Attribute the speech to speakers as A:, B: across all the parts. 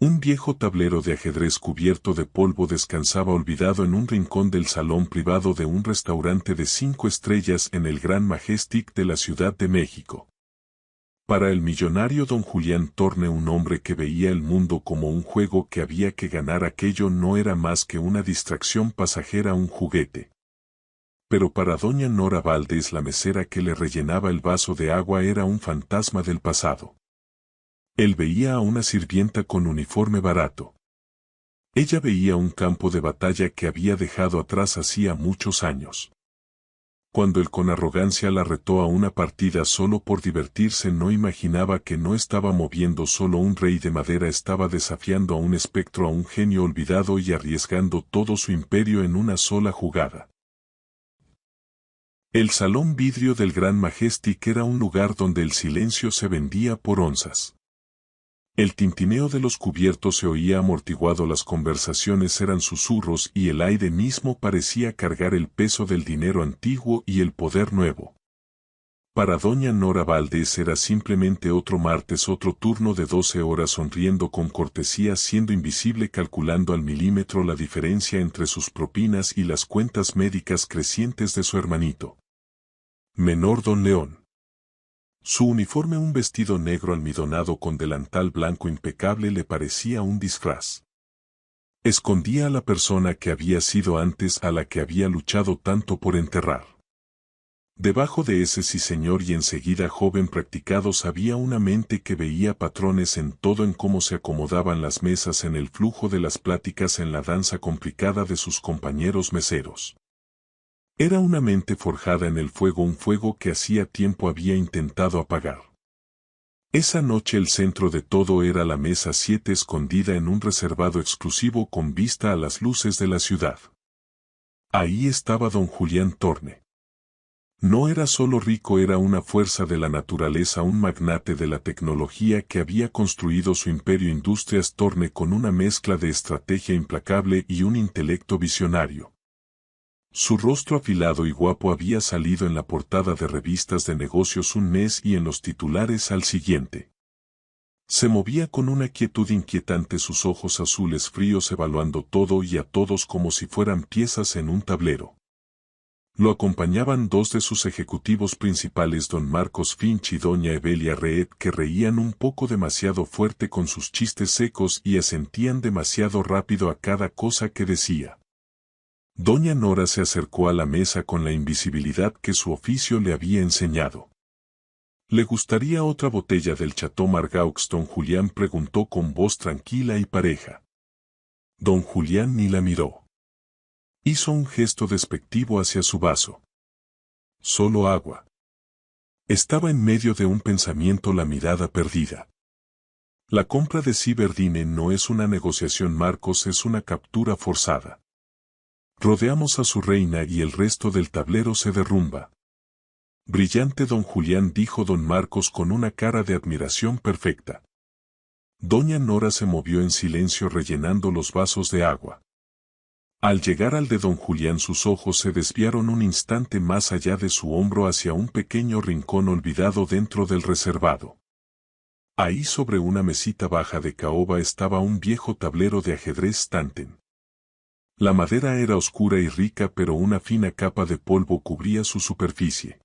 A: Un viejo tablero de ajedrez cubierto de polvo descansaba olvidado en un rincón del salón privado de un restaurante de 5 estrellas en el Gran Majestic de la Ciudad de México. Para el millonario don Julián Torne, un hombre que veía el mundo como un juego que había que ganar, aquello no era más que una distracción pasajera, un juguete. Pero para doña Nora Valdés, la mesera que le rellenaba el vaso de agua, era un fantasma del pasado. Él veía a una sirvienta con uniforme barato. Ella veía un campo de batalla que había dejado atrás hacía muchos años. Cuando él con arrogancia la retó a una partida solo por divertirse, no imaginaba que no estaba moviendo solo un rey de madera, estaba desafiando a un espectro, a un genio olvidado y arriesgando todo su imperio en una sola jugada. El salón vidrio del Gran Majestic era un lugar donde el silencio se vendía por onzas. El tintineo de los cubiertos se oía amortiguado, las conversaciones eran susurros y el aire mismo parecía cargar el peso del dinero antiguo y el poder nuevo. Para doña Nora Valdés era simplemente otro martes, otro turno de 12 horas, sonriendo con cortesía, siendo invisible, calculando al milímetro la diferencia entre sus propinas y las cuentas médicas crecientes de su hermanito menor don León. Su uniforme, un vestido negro almidonado con delantal blanco impecable, le parecía un disfraz. Escondía a la persona que había sido antes, a la que había luchado tanto por enterrar. Debajo de ese sí señor y enseguida joven practicados había una mente que veía patrones en todo, en cómo se acomodaban las mesas, en el flujo de las pláticas, en la danza complicada de sus compañeros meseros. Era una mente forjada en el fuego, un fuego que hacía tiempo había intentado apagar. Esa noche el centro de todo era la mesa 7, escondida en un reservado exclusivo con vista a las luces de la ciudad. Ahí estaba don Julián Torne. No era solo rico, era una fuerza de la naturaleza, un magnate de la tecnología que había construido su imperio Industrias Torne con una mezcla de estrategia implacable y un intelecto visionario. Su rostro afilado y guapo había salido en la portada de revistas de negocios un mes y en los titulares al siguiente. Se movía con una quietud inquietante, sus ojos azules fríos evaluando todo y a todos como si fueran piezas en un tablero. Lo acompañaban dos de sus ejecutivos principales, don Marcos Finch y doña Evelia Reed, que reían un poco demasiado fuerte con sus chistes secos y asentían demasiado rápido a cada cosa que decía. Doña Nora se acercó a la mesa con la invisibilidad que su oficio le había enseñado. ¿Le gustaría otra botella del Chateau Margaux? Don Julián preguntó con voz tranquila y pareja. Don Julián ni la miró. Hizo un gesto despectivo hacia su vaso. Solo agua. Estaba en medio de un pensamiento, la mirada perdida. La compra de Ciberdine no es una negociación, Marcos, es una captura forzada. Rodeamos a su reina y el resto del tablero se derrumba. Brillante don Julián, dijo don Marcos con una cara de admiración perfecta. Doña Nora se movió en silencio rellenando los vasos de agua. Al llegar al de don Julián, sus ojos se desviaron un instante más allá de su hombro hacia un pequeño rincón olvidado dentro del reservado. Ahí, sobre una mesita baja de caoba, estaba un viejo tablero de ajedrez Tanten. La madera era oscura y rica, pero una fina capa de polvo cubría su superficie.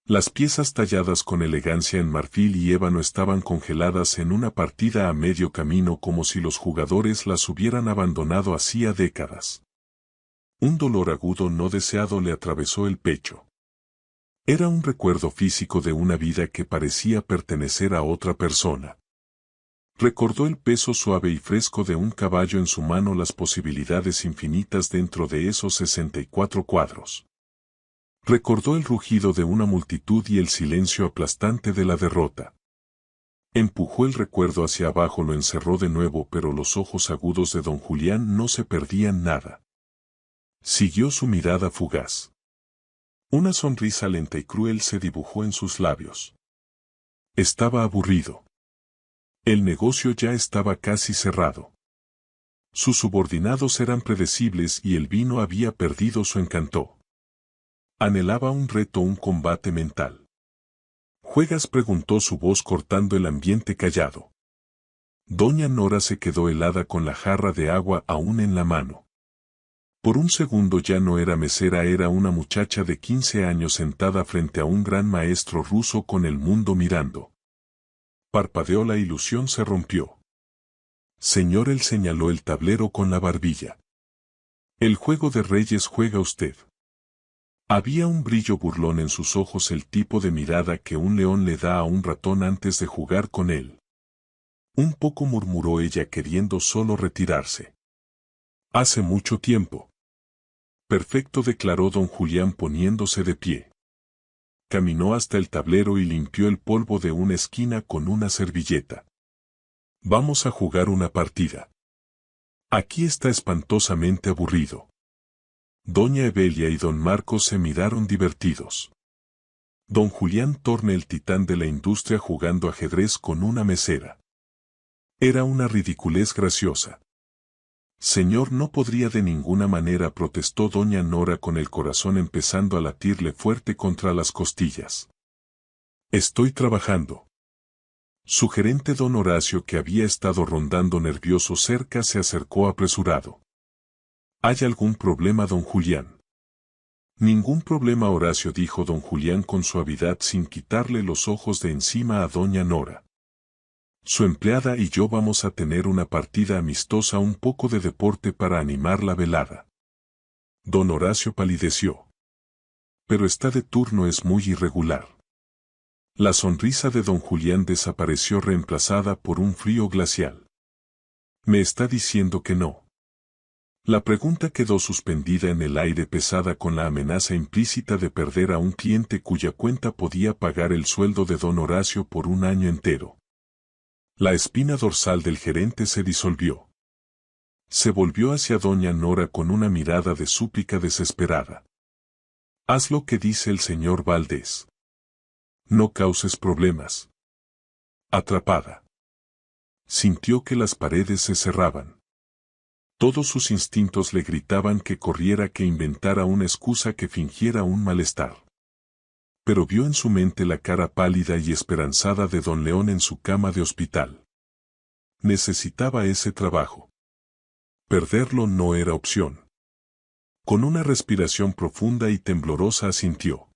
A: Las piezas talladas con elegancia en marfil y ébano estaban congeladas en una partida a medio camino, como si los jugadores las hubieran abandonado hacía décadas. Un dolor agudo no deseado le atravesó el pecho. Era un recuerdo físico de una vida que parecía pertenecer a otra persona. Recordó el peso suave y fresco de un caballo en su mano, las posibilidades infinitas dentro de esos 64 cuadros. Recordó el rugido de una multitud y el silencio aplastante de la derrota. Empujó el recuerdo hacia abajo, lo encerró de nuevo, pero los ojos agudos de don Julián no se perdían nada. Siguió su mirada fugaz. Una sonrisa lenta y cruel se dibujó en sus labios. Estaba aburrido. El negocio ya estaba casi cerrado. Sus subordinados eran predecibles y el vino había perdido su encanto. Anhelaba un reto, un combate mental. ¿Juegas?, preguntó su voz cortando el ambiente callado. Doña Nora se quedó helada con la jarra de agua aún en la mano. Por un segundo ya no era mesera, era una muchacha de 15 años sentada frente a un gran maestro ruso con el mundo mirando. Parpadeó, la ilusión se rompió. Señor, él señaló el tablero con la barbilla. El juego de reyes juega usted. Había un brillo burlón en sus ojos, el tipo de mirada que un león le da a un ratón antes de jugar con él. Un poco, murmuró ella, queriendo solo retirarse. Hace mucho tiempo. Perfecto, declaró don Julián poniéndose de pie. Caminó hasta el tablero y limpió el polvo de una esquina con una servilleta. Vamos a jugar una partida. Aquí está espantosamente aburrido. Doña Evelia y don Marcos se miraron divertidos. Don Julián Torne, el titán de la industria, jugando ajedrez con una mesera. Era una ridiculez graciosa. Señor, no podría de ninguna manera, protestó doña Nora con el corazón empezando a latirle fuerte contra las costillas. Estoy trabajando. Su gerente don Horacio, que había estado rondando nervioso cerca, se acercó apresurado. ¿Hay algún problema, don Julián? Ningún problema, Horacio, dijo don Julián con suavidad sin quitarle los ojos de encima a doña Nora. Su empleada y yo vamos a tener una partida amistosa, un poco de deporte para animar la velada. Don Horacio palideció. Pero está de turno, es muy irregular. La sonrisa de don Julián desapareció reemplazada por un frío glacial. ¿Me está diciendo que no? La pregunta quedó suspendida en el aire, pesada con la amenaza implícita de perder a un cliente cuya cuenta podía pagar el sueldo de don Horacio por un año entero. La espina dorsal del gerente se disolvió. Se volvió hacia doña Nora con una mirada de súplica desesperada. Haz lo que dice el señor Valdés. No causes problemas. Atrapada. Sintió que las paredes se cerraban. Todos sus instintos le gritaban que corriera, que inventara una excusa, que fingiera un malestar. Pero vio en su mente la cara pálida y esperanzada de don León en su cama de hospital. Necesitaba ese trabajo. Perderlo no era opción. Con una respiración profunda y temblorosa asintió.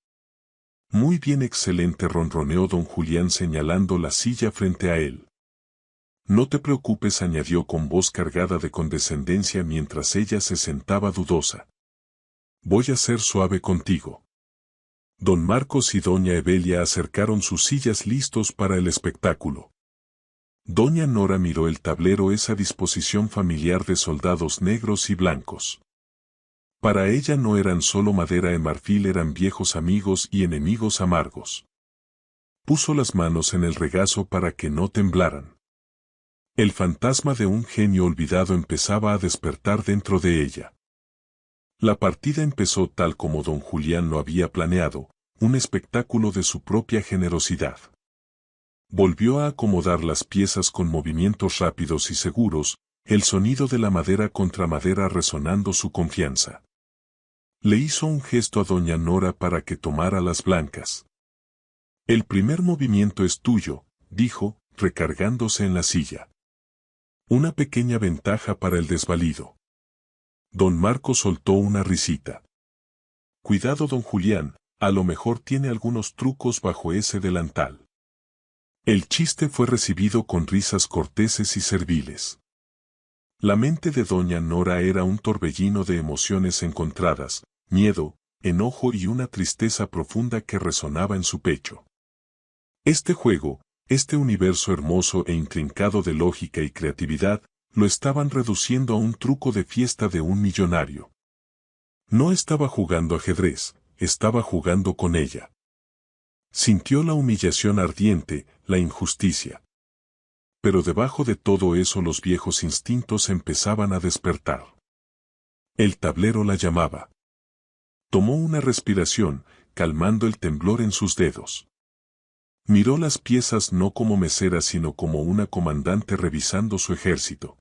A: Muy bien, excelente, ronroneó don Julián señalando la silla frente a él. No te preocupes, añadió con voz cargada de condescendencia mientras ella se sentaba dudosa. Voy a ser suave contigo. Don Marcos y doña Evelia acercaron sus sillas listos para el espectáculo. Doña Nora miró el tablero, esa disposición familiar de soldados negros y blancos. Para ella no eran solo madera y marfil, eran viejos amigos y enemigos amargos. Puso las manos en el regazo para que no temblaran. El fantasma de un genio olvidado empezaba a despertar dentro de ella. La partida empezó tal como don Julián lo había planeado, un espectáculo de su propia generosidad. Volvió a acomodar las piezas con movimientos rápidos y seguros, el sonido de la madera contra madera resonando su confianza. Le hizo un gesto a doña Nora para que tomara las blancas. El primer movimiento es tuyo, dijo, recargándose en la silla. Una pequeña ventaja para el desvalido. Don Marcos soltó una risita. Cuidado, don Julián, a lo mejor tiene algunos trucos bajo ese delantal. El chiste fue recibido con risas corteses y serviles. La mente de doña Nora era un torbellino de emociones encontradas, miedo, enojo y una tristeza profunda que resonaba en su pecho. Este juego, este universo hermoso e intrincado de lógica y creatividad, lo estaban reduciendo a un truco de fiesta de un millonario. No estaba jugando ajedrez, estaba jugando con ella. Sintió la humillación ardiente, la injusticia. Pero debajo de todo eso los viejos instintos empezaban a despertar. El tablero la llamaba. Tomó una respiración, calmando el temblor en sus dedos. Miró las piezas no como mesera sino como una comandante revisando su ejército.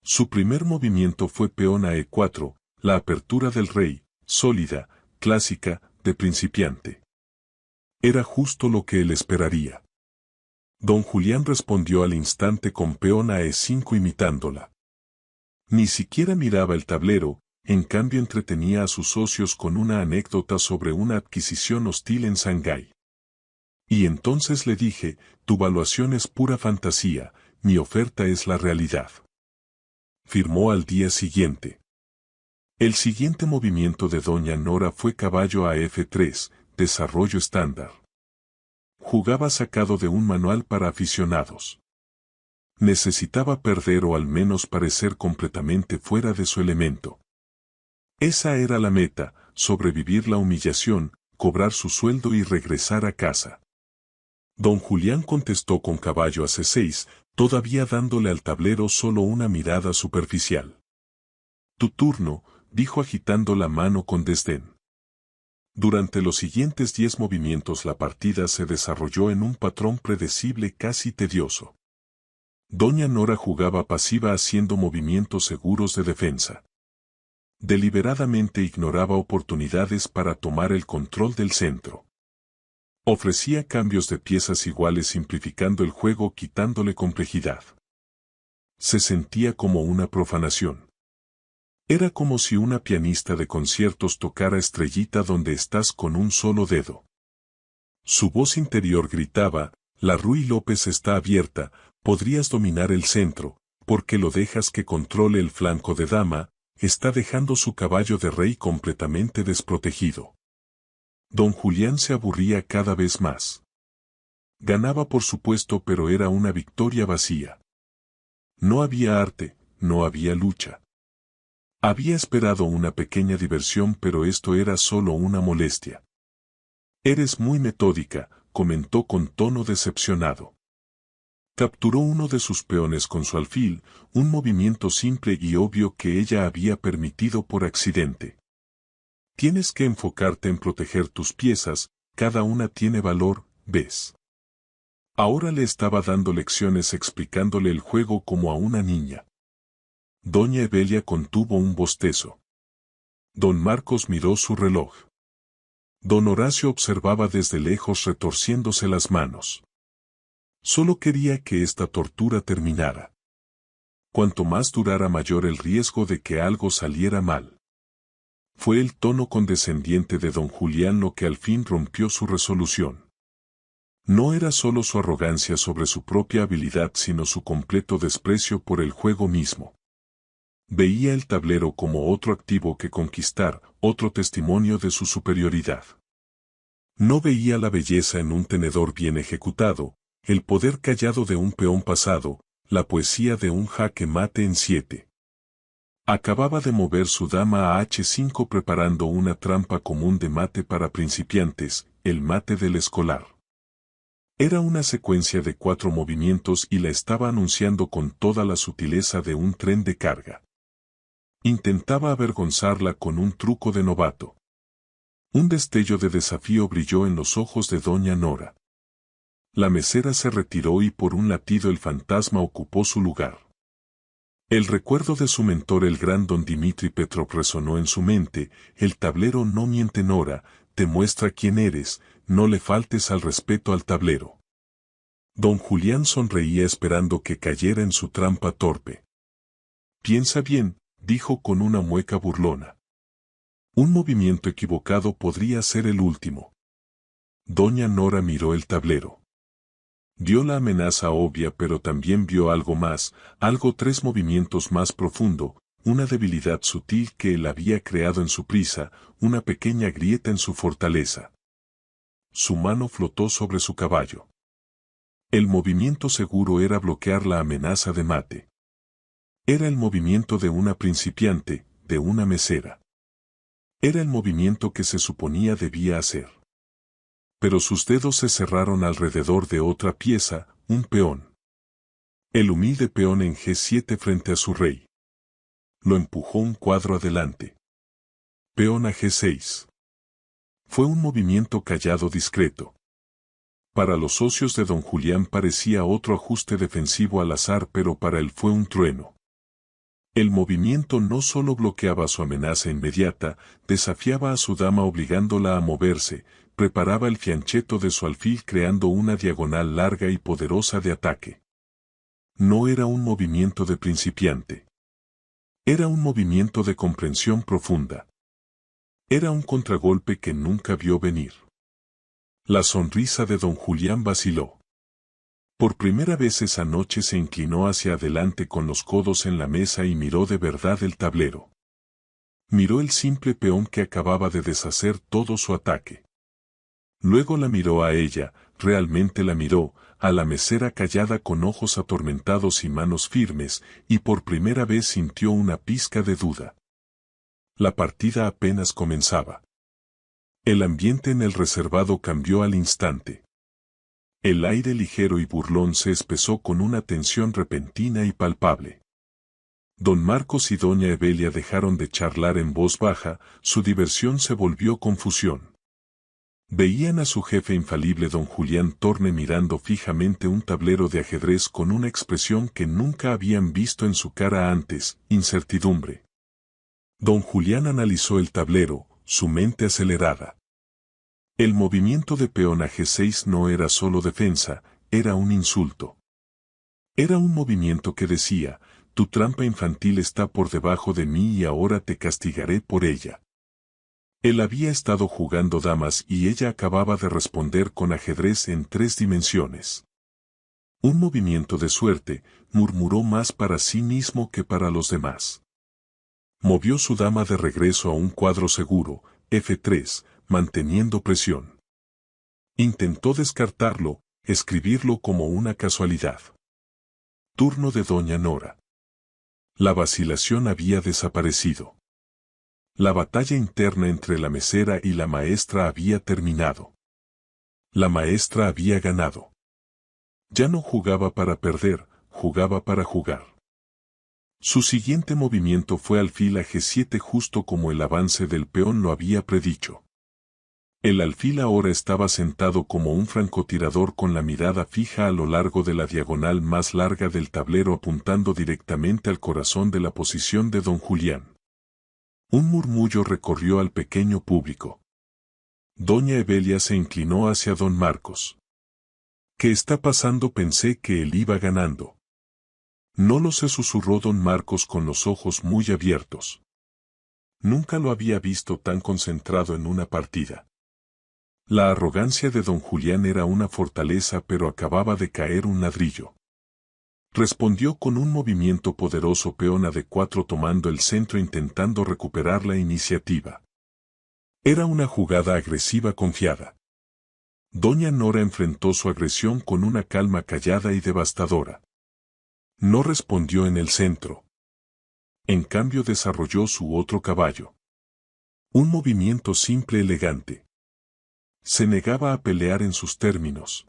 A: Su primer movimiento fue peón a E4, la apertura del rey, sólida, clásica, de principiante. Era justo lo que él esperaría. Don Julián respondió al instante con peón a E5 imitándola. Ni siquiera miraba el tablero, en cambio entretenía a sus socios con una anécdota sobre una adquisición hostil en Shanghái. Y entonces le dije, tu valuación es pura fantasía, mi oferta es la realidad. Firmó al día siguiente. El siguiente movimiento de doña Nora fue caballo a F3, desarrollo estándar. Jugaba sacado de un manual para aficionados. Necesitaba perder o al menos parecer completamente fuera de su elemento. Esa era la meta, sobrevivir la humillación, cobrar su sueldo y regresar a casa. Don Julián contestó con caballo a C6, todavía dándole al tablero solo una mirada superficial. Tu turno, dijo agitando la mano con desdén. Durante los siguientes 10 movimientos la partida se desarrolló en un patrón predecible casi tedioso. Doña Nora jugaba pasiva haciendo movimientos seguros de defensa. Deliberadamente ignoraba oportunidades para tomar el control del centro. Ofrecía cambios de piezas iguales simplificando el juego quitándole complejidad. Se sentía como una profanación. Era como si una pianista de conciertos tocara Estrellita donde estás con un solo dedo. Su voz interior gritaba, la Ruy López está abierta, podrías dominar el centro, porque lo dejas que controle el flanco de dama, está dejando su caballo de rey completamente desprotegido. Don Julián se aburría cada vez más. Ganaba por supuesto, pero era una victoria vacía. No había arte, no había lucha. Había esperado una pequeña diversión, pero esto era solo una molestia. Eres muy metódica, comentó con tono decepcionado. Capturó uno de sus peones con su alfil, un movimiento simple y obvio que ella había permitido por accidente. Tienes que enfocarte en proteger tus piezas, cada una tiene valor, ¿ves? Ahora le estaba dando lecciones explicándole el juego como a una niña. Doña Evelia contuvo un bostezo. Don Marcos miró su reloj. Don Horacio observaba desde lejos retorciéndose las manos. Solo quería que esta tortura terminara. Cuanto más durara mayor el riesgo de que algo saliera mal. Fue el tono condescendiente de don Julián lo que al fin rompió su resolución. No era solo su arrogancia sobre su propia habilidad sino su completo desprecio por el juego mismo. Veía el tablero como otro activo que conquistar, otro testimonio de su superioridad. No veía la belleza en un tenedor bien ejecutado, el poder callado de un peón pasado, la poesía de un jaque mate en 7. Acababa de mover su dama a H5 preparando una trampa común de mate para principiantes, el mate del escolar. Era una secuencia de 4 movimientos y la estaba anunciando con toda la sutileza de un tren de carga. Intentaba avergonzarla con un truco de novato. Un destello de desafío brilló en los ojos de doña Nora. La mesera se retiró y por un latido el fantasma ocupó su lugar. El recuerdo de su mentor el gran don Dimitri Petrov resonó en su mente, el tablero no miente Nora, te muestra quién eres, no le faltes al respeto al tablero. Don Julián sonreía esperando que cayera en su trampa torpe. Piensa bien, dijo con una mueca burlona. Un movimiento equivocado podría ser el último. Doña Nora miró el tablero. Vio la amenaza obvia pero también vio algo más, algo 3 movimientos más profundo, una debilidad sutil que él había creado en su prisa, una pequeña grieta en su fortaleza. Su mano flotó sobre su caballo. El movimiento seguro era bloquear la amenaza de mate. Era el movimiento de una principiante, de una mesera. Era el movimiento que se suponía debía hacer. Pero sus dedos se cerraron alrededor de otra pieza, un peón. El humilde peón en G7 frente a su rey. Lo empujó un cuadro adelante. Peón a G6. Fue un movimiento callado discreto. Para los socios de don Julián parecía otro ajuste defensivo al azar, pero para él fue un trueno. El movimiento no solo bloqueaba su amenaza inmediata, desafiaba a su dama obligándola a moverse, preparaba el fianchetto de su alfil creando una diagonal larga y poderosa de ataque. No era un movimiento de principiante. Era un movimiento de comprensión profunda. Era un contragolpe que nunca vio venir. La sonrisa de don Julián vaciló. Por primera vez esa noche se inclinó hacia adelante con los codos en la mesa y miró de verdad el tablero. Miró el simple peón que acababa de deshacer todo su ataque. Luego la miró a ella, realmente la miró, a la mesera callada con ojos atormentados y manos firmes, y por primera vez sintió una pizca de duda. La partida apenas comenzaba. El ambiente en el reservado cambió al instante. El aire ligero y burlón se espesó con una tensión repentina y palpable. Don Marcos y doña Evelia dejaron de charlar en voz baja, su diversión se volvió confusión. Veían a su jefe infalible don Julián Torne mirando fijamente un tablero de ajedrez con una expresión que nunca habían visto en su cara antes, incertidumbre. Don Julián analizó el tablero, su mente acelerada. El movimiento de peón a G6 no era solo defensa, era un insulto. Era un movimiento que decía, tu trampa infantil está por debajo de mí y ahora te castigaré por ella. Él había estado jugando damas y ella acababa de responder con ajedrez en 3 dimensiones. Un movimiento de suerte, murmuró más para sí mismo que para los demás. Movió su dama de regreso a un cuadro seguro, F3, manteniendo presión. Intentó descartarlo, escribirlo como una casualidad. Turno de doña Nora. La vacilación había desaparecido. La batalla interna entre la mesera y la maestra había terminado. La maestra había ganado. Ya no jugaba para perder, jugaba para jugar. Su siguiente movimiento fue alfil a G7 justo como el avance del peón lo había predicho. El alfil ahora estaba sentado como un francotirador con la mirada fija a lo largo de la diagonal más larga del tablero apuntando directamente al corazón de la posición de don Julián. Un murmullo recorrió al pequeño público. Doña Evelia se inclinó hacia don Marcos. ¿Qué está pasando? Pensé que él iba ganando. No lo sé, susurró don Marcos con los ojos muy abiertos. Nunca lo había visto tan concentrado en una partida. La arrogancia de don Julián era una fortaleza, pero acababa de caer un ladrillo. Respondió con un movimiento poderoso peón a D4 tomando el centro intentando recuperar la iniciativa. Era una jugada agresiva confiada. Doña Nora enfrentó su agresión con una calma callada y devastadora. No respondió en el centro. En cambio desarrolló su otro caballo. Un movimiento simple elegante. Se negaba a pelear en sus términos.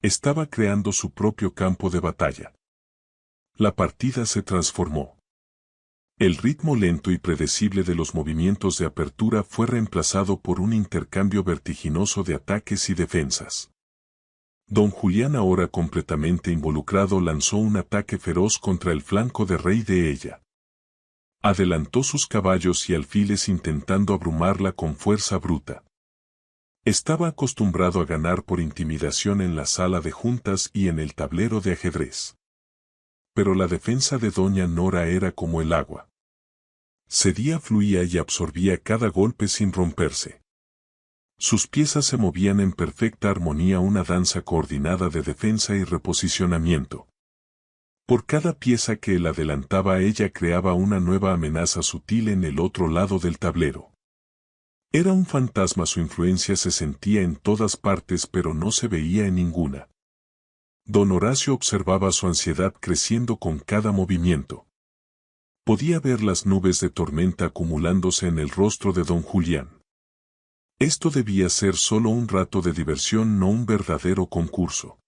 A: Estaba creando su propio campo de batalla. La partida se transformó. El ritmo lento y predecible de los movimientos de apertura fue reemplazado por un intercambio vertiginoso de ataques y defensas. Don Julián, ahora completamente involucrado, lanzó un ataque feroz contra el flanco de rey de ella. Adelantó sus caballos y alfiles intentando abrumarla con fuerza bruta. Estaba acostumbrado a ganar por intimidación en la sala de juntas y en el tablero de ajedrez. Pero la defensa de doña Nora era como el agua. Cedía, fluía y absorbía cada golpe sin romperse. Sus piezas se movían en perfecta armonía, una danza coordinada de defensa y reposicionamiento. Por cada pieza que él adelantaba, ella creaba una nueva amenaza sutil en el otro lado del tablero. Era un fantasma, su influencia se sentía en todas partes pero no se veía en ninguna. Don Horacio observaba su ansiedad creciendo con cada movimiento. Podía ver las nubes de tormenta acumulándose en el rostro de don Julián. Esto debía ser solo un rato de diversión, no un verdadero concurso.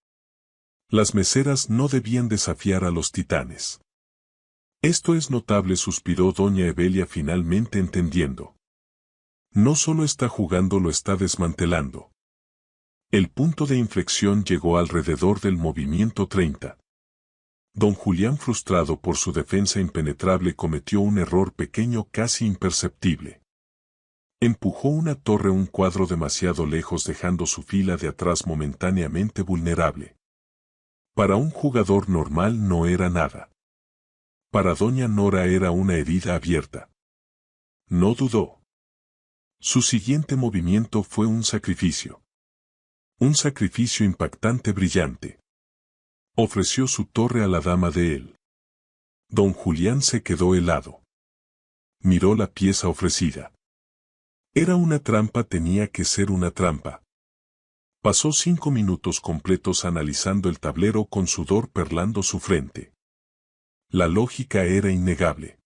A: Las meseras no debían desafiar a los titanes. Esto es notable, suspiró doña Evelia, finalmente entendiendo. No solo está jugando, lo está desmantelando. El punto de inflexión llegó alrededor del movimiento 30. Don Julián, frustrado por su defensa impenetrable, cometió un error pequeño casi imperceptible. Empujó una torre un cuadro demasiado lejos dejando su fila de atrás momentáneamente vulnerable. Para un jugador normal no era nada. Para doña Nora era una herida abierta. No dudó. Su siguiente movimiento fue un sacrificio. Un sacrificio impactante brillante. Ofreció su torre a la dama de él. Don Julián se quedó helado. Miró la pieza ofrecida. Era una trampa, tenía que ser una trampa. Pasó 5 minutos completos analizando el tablero con sudor perlando su frente. La lógica era innegable.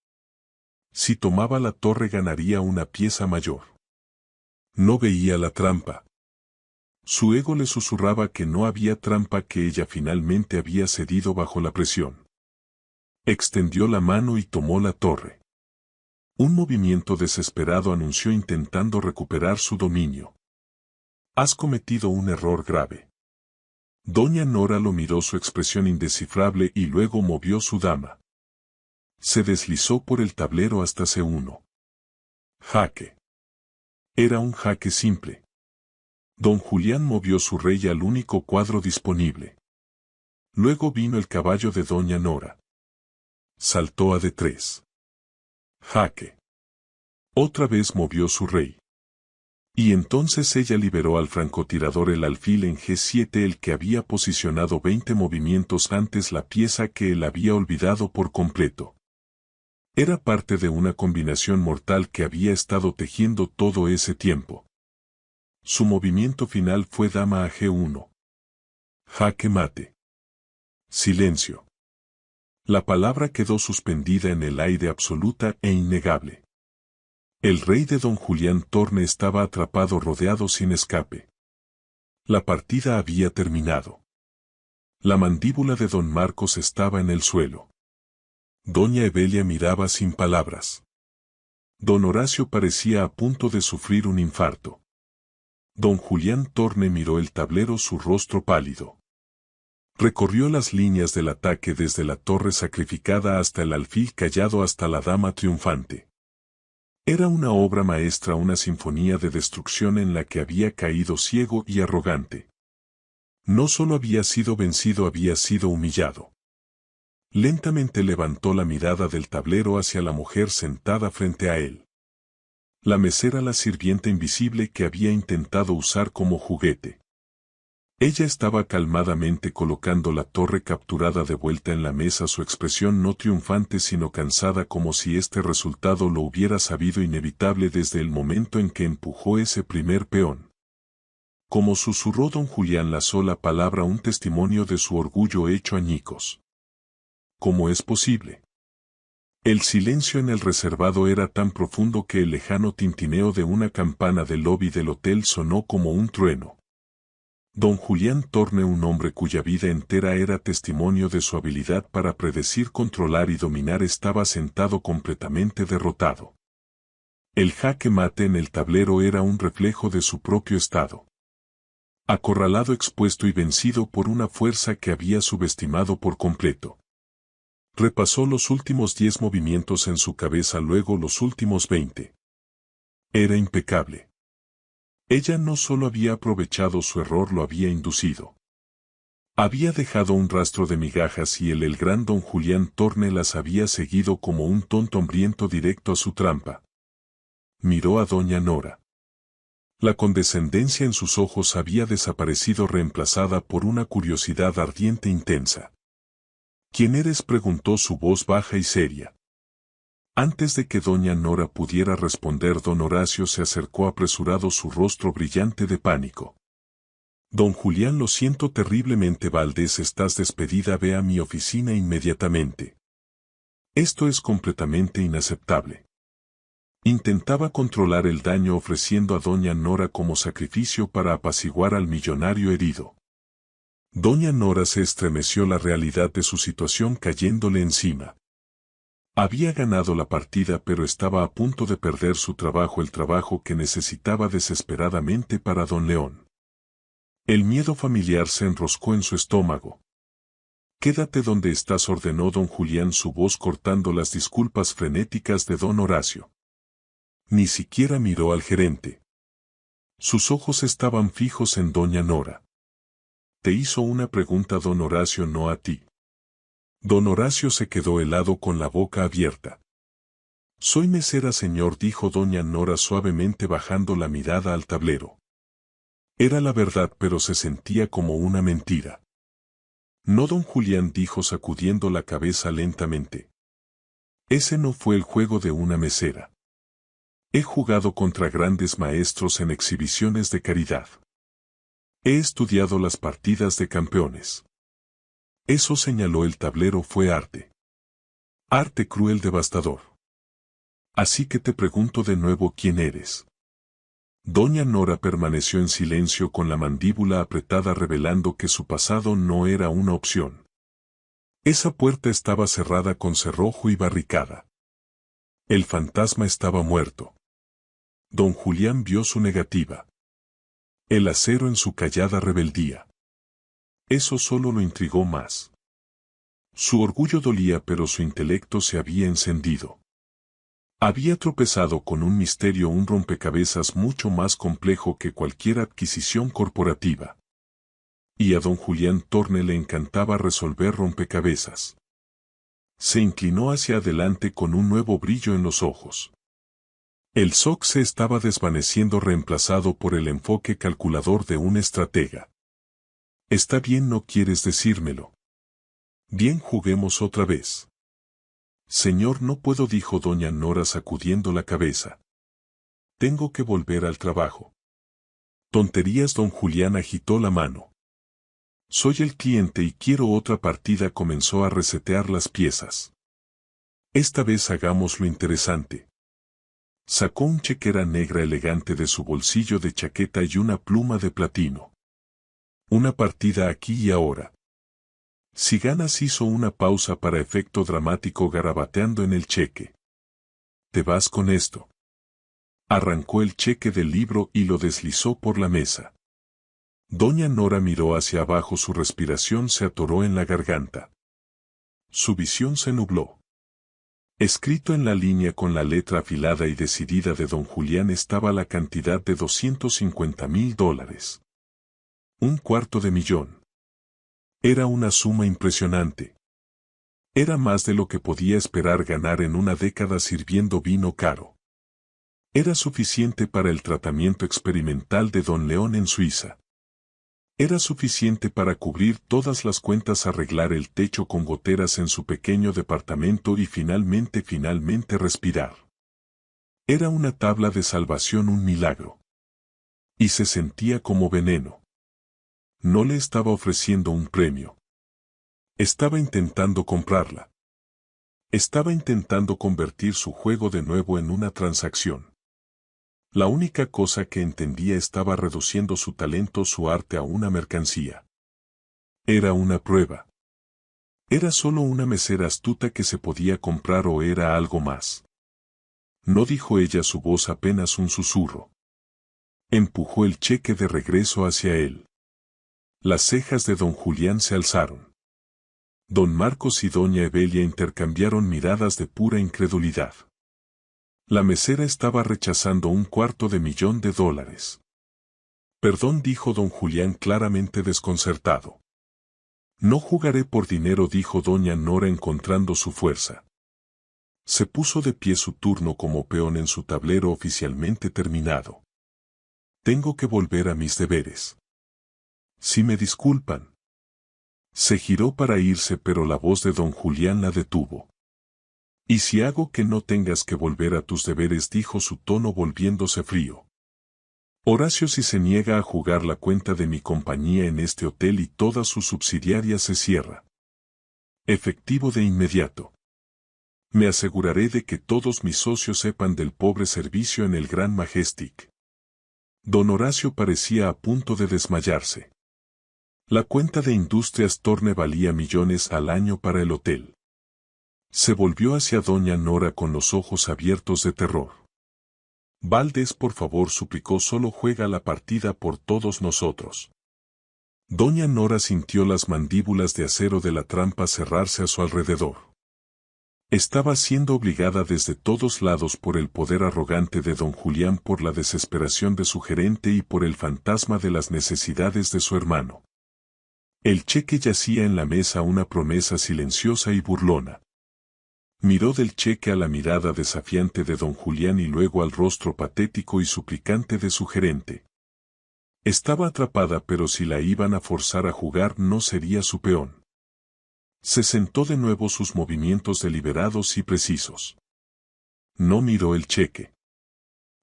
A: Si tomaba la torre ganaría una pieza mayor. No veía la trampa. Su ego le susurraba que no había trampa, que ella finalmente había cedido bajo la presión. Extendió la mano y tomó la torre. Un movimiento desesperado anunció intentando recuperar su dominio. Has cometido un error grave. Doña Nora lo miró, su expresión indescifrable, y luego movió su dama. Se deslizó por el tablero hasta C1. Jaque. Era un jaque simple. Don Julián movió su rey al único cuadro disponible. Luego vino el caballo de Doña Nora. Saltó a D3. Jaque. Otra vez movió su rey. Y entonces ella liberó al francotirador, el alfil en G7, el que había posicionado 20 movimientos antes, la pieza que él había olvidado por completo. Era parte de una combinación mortal que había estado tejiendo todo ese tiempo. Su movimiento final fue dama a G1. Jaque mate. Silencio. La palabra quedó suspendida en el aire, absoluta e innegable. El rey de don Julián Torne estaba atrapado, rodeado, sin escape. La partida había terminado. La mandíbula de don Marcos estaba en el suelo. Doña Evelia miraba sin palabras. Don Horacio parecía a punto de sufrir un infarto. Don Julián Torne miró el tablero, su rostro pálido. Recorrió las líneas del ataque desde la torre sacrificada hasta el alfil callado, hasta la dama triunfante. Era una obra maestra, una sinfonía de destrucción en la que había caído ciego y arrogante. No solo había sido vencido, había sido humillado. Lentamente levantó la mirada del tablero hacia la mujer sentada frente a él. La mesera, la sirvienta invisible que había intentado usar como juguete. Ella estaba calmadamente colocando la torre capturada de vuelta en la mesa, su expresión no triunfante sino cansada, como si este resultado lo hubiera sabido inevitable desde el momento en que empujó ese primer peón. Como susurró don Julián la sola palabra, un testimonio de su orgullo hecho añicos. ¿Cómo es posible? El silencio en el reservado era tan profundo que el lejano tintineo de una campana del lobby del hotel sonó como un trueno. Don Julián Torne, un hombre cuya vida entera era testimonio de su habilidad para predecir, controlar y dominar, estaba sentado completamente derrotado. El jaque mate en el tablero era un reflejo de su propio estado. Acorralado, expuesto y vencido por una fuerza que había subestimado por completo. Repasó los últimos 10 movimientos en su cabeza, luego los últimos 20. Era impecable. Ella no solo había aprovechado su error, lo había inducido. Había dejado un rastro de migajas y el gran don Julián Torne las había seguido como un tonto hambriento directo a su trampa. Miró a doña Nora. La condescendencia en sus ojos había desaparecido, reemplazada por una curiosidad ardiente intensa. ¿Quién eres?, preguntó, su voz baja y seria. Antes de que doña Nora pudiera responder, don Horacio se acercó apresurado, su rostro brillante de pánico. Don Julián, lo siento terriblemente, Valdés, estás despedida, ve a mi oficina inmediatamente. Esto es completamente inaceptable. Intentaba controlar el daño ofreciendo a doña Nora como sacrificio para apaciguar al millonario herido. Doña Nora se estremeció, la realidad de su situación cayéndole encima. Había ganado la partida, pero estaba a punto de perder su trabajo, el trabajo que necesitaba desesperadamente para don León. El miedo familiar se enroscó en su estómago. Quédate donde estás, ordenó don Julián, su voz cortando las disculpas frenéticas de don Horacio. Ni siquiera miró al gerente. Sus ojos estaban fijos en doña Nora. Te hizo una pregunta don Horacio, no a ti. Don Horacio se quedó helado con la boca abierta. Soy mesera, señor, dijo doña Nora suavemente bajando la mirada al tablero. Era la verdad, pero se sentía como una mentira. No, don Julián, dijo sacudiendo la cabeza lentamente. Ese no fue el juego de una mesera. He jugado contra grandes maestros en exhibiciones de caridad. He estudiado las partidas de campeones. Eso, señaló el tablero, fue arte. Arte cruel, devastador. Así que te pregunto de nuevo, ¿quién eres? Doña Nora permaneció en silencio con la mandíbula apretada, revelando que su pasado no era una opción. Esa puerta estaba cerrada con cerrojo y barricada. El fantasma estaba muerto. Don Julián vio su negativa. El acero en su callada rebeldía. Eso solo lo intrigó más. Su orgullo dolía, pero su intelecto se había encendido. Había tropezado con un misterio, un rompecabezas mucho más complejo que cualquier adquisición corporativa. Y a don Julián Torne le encantaba resolver rompecabezas. Se inclinó hacia adelante con un nuevo brillo en los ojos. El SOC se estaba desvaneciendo, reemplazado por el enfoque calculador de un estratega. Está bien, no quieres decírmelo. Bien, juguemos otra vez. Señor, no puedo, dijo doña Nora sacudiendo la cabeza. Tengo que volver al trabajo. Tonterías, don Julián agitó la mano. Soy el cliente y quiero otra partida, comenzó a resetear las piezas. Esta vez hagámoslo interesante. Sacó un chequera negra elegante de su bolsillo de chaqueta y una pluma de platino. Una partida aquí y ahora. Si ganas, hizo una pausa para efecto dramático, garabateando en el cheque. Te vas con esto. Arrancó el cheque del libro y lo deslizó por la mesa. Doña Nora miró hacia abajo, su respiración se atoró en la garganta. Su visión se nubló. Escrito en la línea con la letra afilada y decidida de don Julián estaba la cantidad de $250,000. $250,000. Era una suma impresionante. Era más de lo que podía esperar ganar en una década sirviendo vino caro. Era suficiente para el tratamiento experimental de don León en Suiza. Era suficiente para cubrir todas las cuentas, arreglar el techo con goteras en su pequeño departamento y finalmente respirar. Era una tabla de salvación, un milagro. Y se sentía como veneno. No le estaba ofreciendo un premio. Estaba intentando comprarla. Estaba intentando convertir su juego de nuevo en una transacción. La única cosa que entendía, estaba reduciendo su talento, su arte, a una mercancía. Era una prueba. ¿Era solo una mesera astuta que se podía comprar o era algo más? No, dijo ella, su voz apenas un susurro. Empujó el cheque de regreso hacia él. Las cejas de don Julián se alzaron. Don Marcos y doña Evelia intercambiaron miradas de pura incredulidad. La mesera estaba rechazando $250,000. Perdón, dijo don Julián claramente desconcertado. No jugaré por dinero, dijo doña Nora encontrando su fuerza. Se puso de pie, su turno como peón en su tablero oficialmente terminado. Tengo que volver a mis deberes. Si me disculpan. Se giró para irse, pero la voz de don Julián la detuvo. ¿Y si hago que no tengas que volver a tus deberes?, dijo su tono volviéndose frío. Horacio, si se niega a jugar la cuenta de mi compañía en este hotel y todas sus subsidiarias, se cierra. Efectivo de inmediato. Me aseguraré de que todos mis socios sepan del pobre servicio en el Gran Majestic. Don Horacio parecía a punto de desmayarse. La cuenta de Industrias Torne valía millones al año para el hotel. Se volvió hacia doña Nora con los ojos abiertos de terror. Valdés, por favor, suplicó, solo juega la partida por todos nosotros. Doña Nora sintió las mandíbulas de acero de la trampa cerrarse a su alrededor. Estaba siendo obligada desde todos lados por el poder arrogante de don Julián, por la desesperación de su gerente y por el fantasma de las necesidades de su hermano. El cheque yacía en la mesa, una promesa silenciosa y burlona. Miró del cheque a la mirada desafiante de don Julián y luego al rostro patético y suplicante de su gerente. Estaba atrapada, pero si la iban a forzar a jugar no sería su peón. Se sentó de nuevo, sus movimientos deliberados y precisos. No miró el cheque.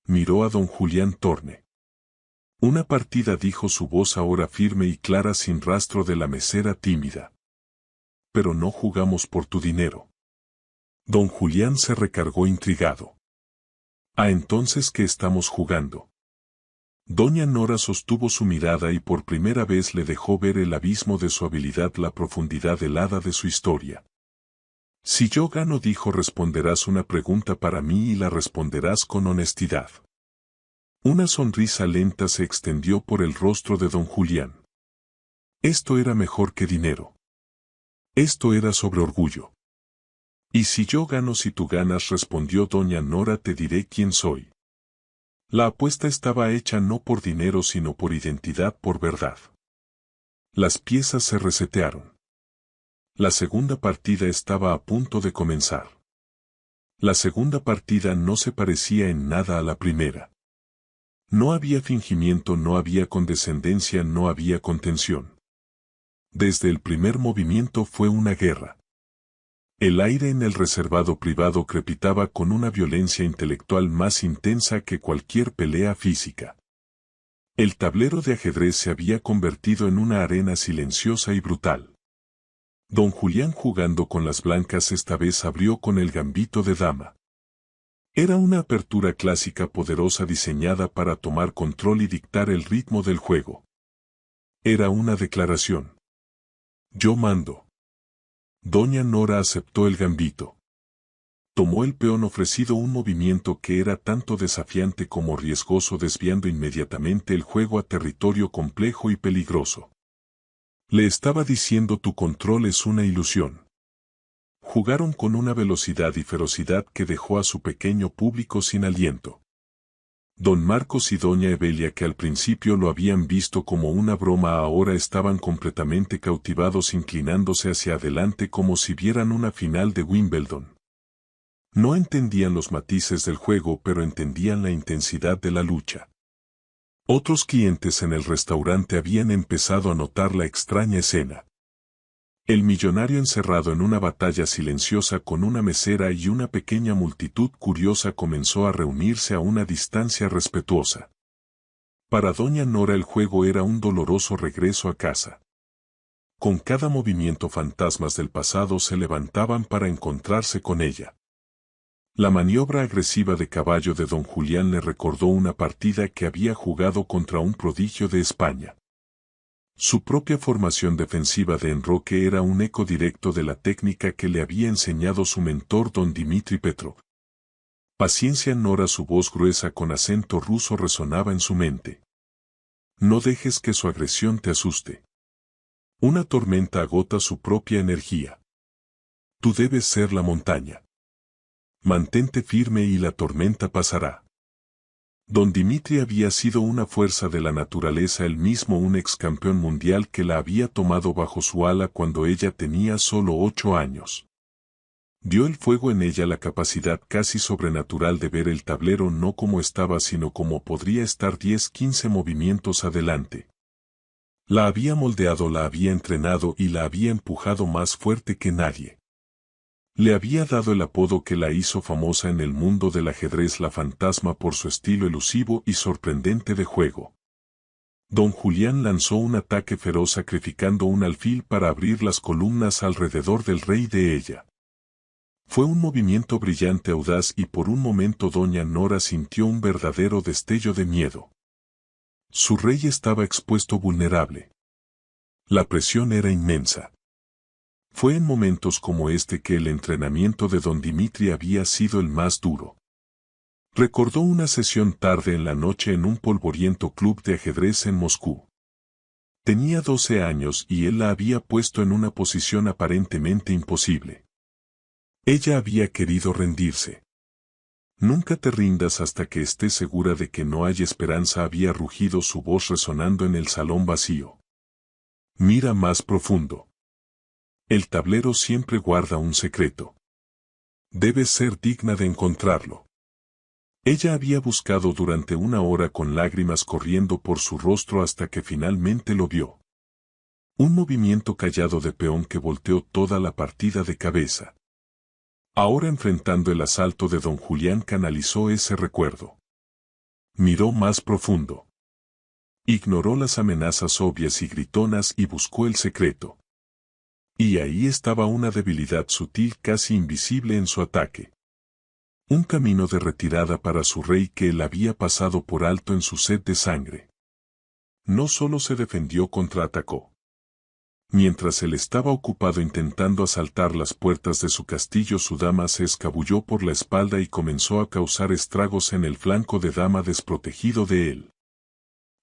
A: Miró a don Julián Torne. Una partida, dijo su voz ahora firme y clara, sin rastro de la mesera tímida. Pero no jugamos por tu dinero. Don Julián se recargó intrigado. Ah, entonces, ¿qué estamos jugando? Doña Nora sostuvo su mirada y por primera vez le dejó ver el abismo de su habilidad, la profundidad helada de su historia. Si yo gano, dijo, responderás una pregunta para mí y la responderás con honestidad. Una sonrisa lenta se extendió por el rostro de don Julián. Esto era mejor que dinero. Esto era sobre orgullo. Y si yo gano, si tú ganas, respondió doña Nora, te diré quién soy. La apuesta estaba hecha no por dinero sino por identidad, por verdad. Las piezas se resetearon. La segunda partida estaba a punto de comenzar. La segunda partida no se parecía en nada a la primera. No había fingimiento, no había condescendencia, no había contención. Desde el primer movimiento fue una guerra. El aire en el reservado privado crepitaba con una violencia intelectual más intensa que cualquier pelea física. El tablero de ajedrez se había convertido en una arena silenciosa y brutal. Don Julián, jugando con las blancas, esta vez abrió con el gambito de dama. Era una apertura clásica poderosa diseñada para tomar control y dictar el ritmo del juego. Era una declaración. Yo mando. Doña Nora aceptó el gambito. Tomó el peón ofrecido, un movimiento que era tanto desafiante como riesgoso, desviando inmediatamente el juego a territorio complejo y peligroso. Le estaba diciendo, tu control es una ilusión. Jugaron con una velocidad y ferocidad que dejó a su pequeño público sin aliento. Don Marcos y doña Evelia, que al principio lo habían visto como una broma, ahora estaban completamente cautivados, inclinándose hacia adelante como si vieran una final de Wimbledon. No entendían los matices del juego, pero entendían la intensidad de la lucha. Otros clientes en el restaurante habían empezado a notar la extraña escena. El millonario encerrado en una batalla silenciosa con una mesera y una pequeña multitud curiosa comenzó a reunirse a una distancia respetuosa. Para doña Nora el juego era un doloroso regreso a casa. Con cada movimiento fantasmas del pasado se levantaban para encontrarse con ella. La maniobra agresiva de caballo de don Julián le recordó una partida que había jugado contra un prodigio de España. Su propia formación defensiva de enroque era un eco directo de la técnica que le había enseñado su mentor don Dmitri Petrov. Paciencia, Nora, su voz gruesa con acento ruso resonaba en su mente. No dejes que su agresión te asuste. Una tormenta agota su propia energía. Tú debes ser la montaña. Mantente firme y la tormenta pasará. Don Dmitri había sido una fuerza de la naturaleza, él mismo un ex campeón mundial que la había tomado bajo su ala cuando ella tenía solo 8 años. Dio el fuego en ella la capacidad casi sobrenatural de ver el tablero no como estaba sino como podría estar 10-15 movimientos adelante. La había moldeado, la había entrenado y la había empujado más fuerte que nadie. Le había dado el apodo que la hizo famosa en el mundo del ajedrez, la fantasma, por su estilo elusivo y sorprendente de juego. Don Julián lanzó un ataque feroz, sacrificando un alfil para abrir las columnas alrededor del rey de ella. Fue un movimiento brillante, audaz, y por un momento doña Nora sintió un verdadero destello de miedo. Su rey estaba expuesto, vulnerable. La presión era inmensa. Fue en momentos como este que el entrenamiento de don Dmitri había sido el más duro. Recordó una sesión tarde en la noche en un polvoriento club de ajedrez en Moscú. Tenía 12 años y él la había puesto en una posición aparentemente imposible. Ella había querido rendirse. Nunca te rindas hasta que estés segura de que no hay esperanza, había rugido su voz resonando en el salón vacío. Mira más profundo. El tablero siempre guarda un secreto. Debes ser digna de encontrarlo. Ella había buscado durante una hora con lágrimas corriendo por su rostro hasta que finalmente lo vio. Un movimiento callado de peón que volteó toda la partida de cabeza. Ahora, enfrentando el asalto de don Julián, canalizó ese recuerdo. Miró más profundo. Ignoró las amenazas obvias y gritonas y buscó el secreto. Y ahí estaba una debilidad sutil, casi invisible en su ataque. Un camino de retirada para su rey que él había pasado por alto en su sed de sangre. No solo se defendió, contraatacó. Mientras él estaba ocupado intentando asaltar las puertas de su castillo, su dama se escabulló por la espalda y comenzó a causar estragos en el flanco de dama desprotegido de él.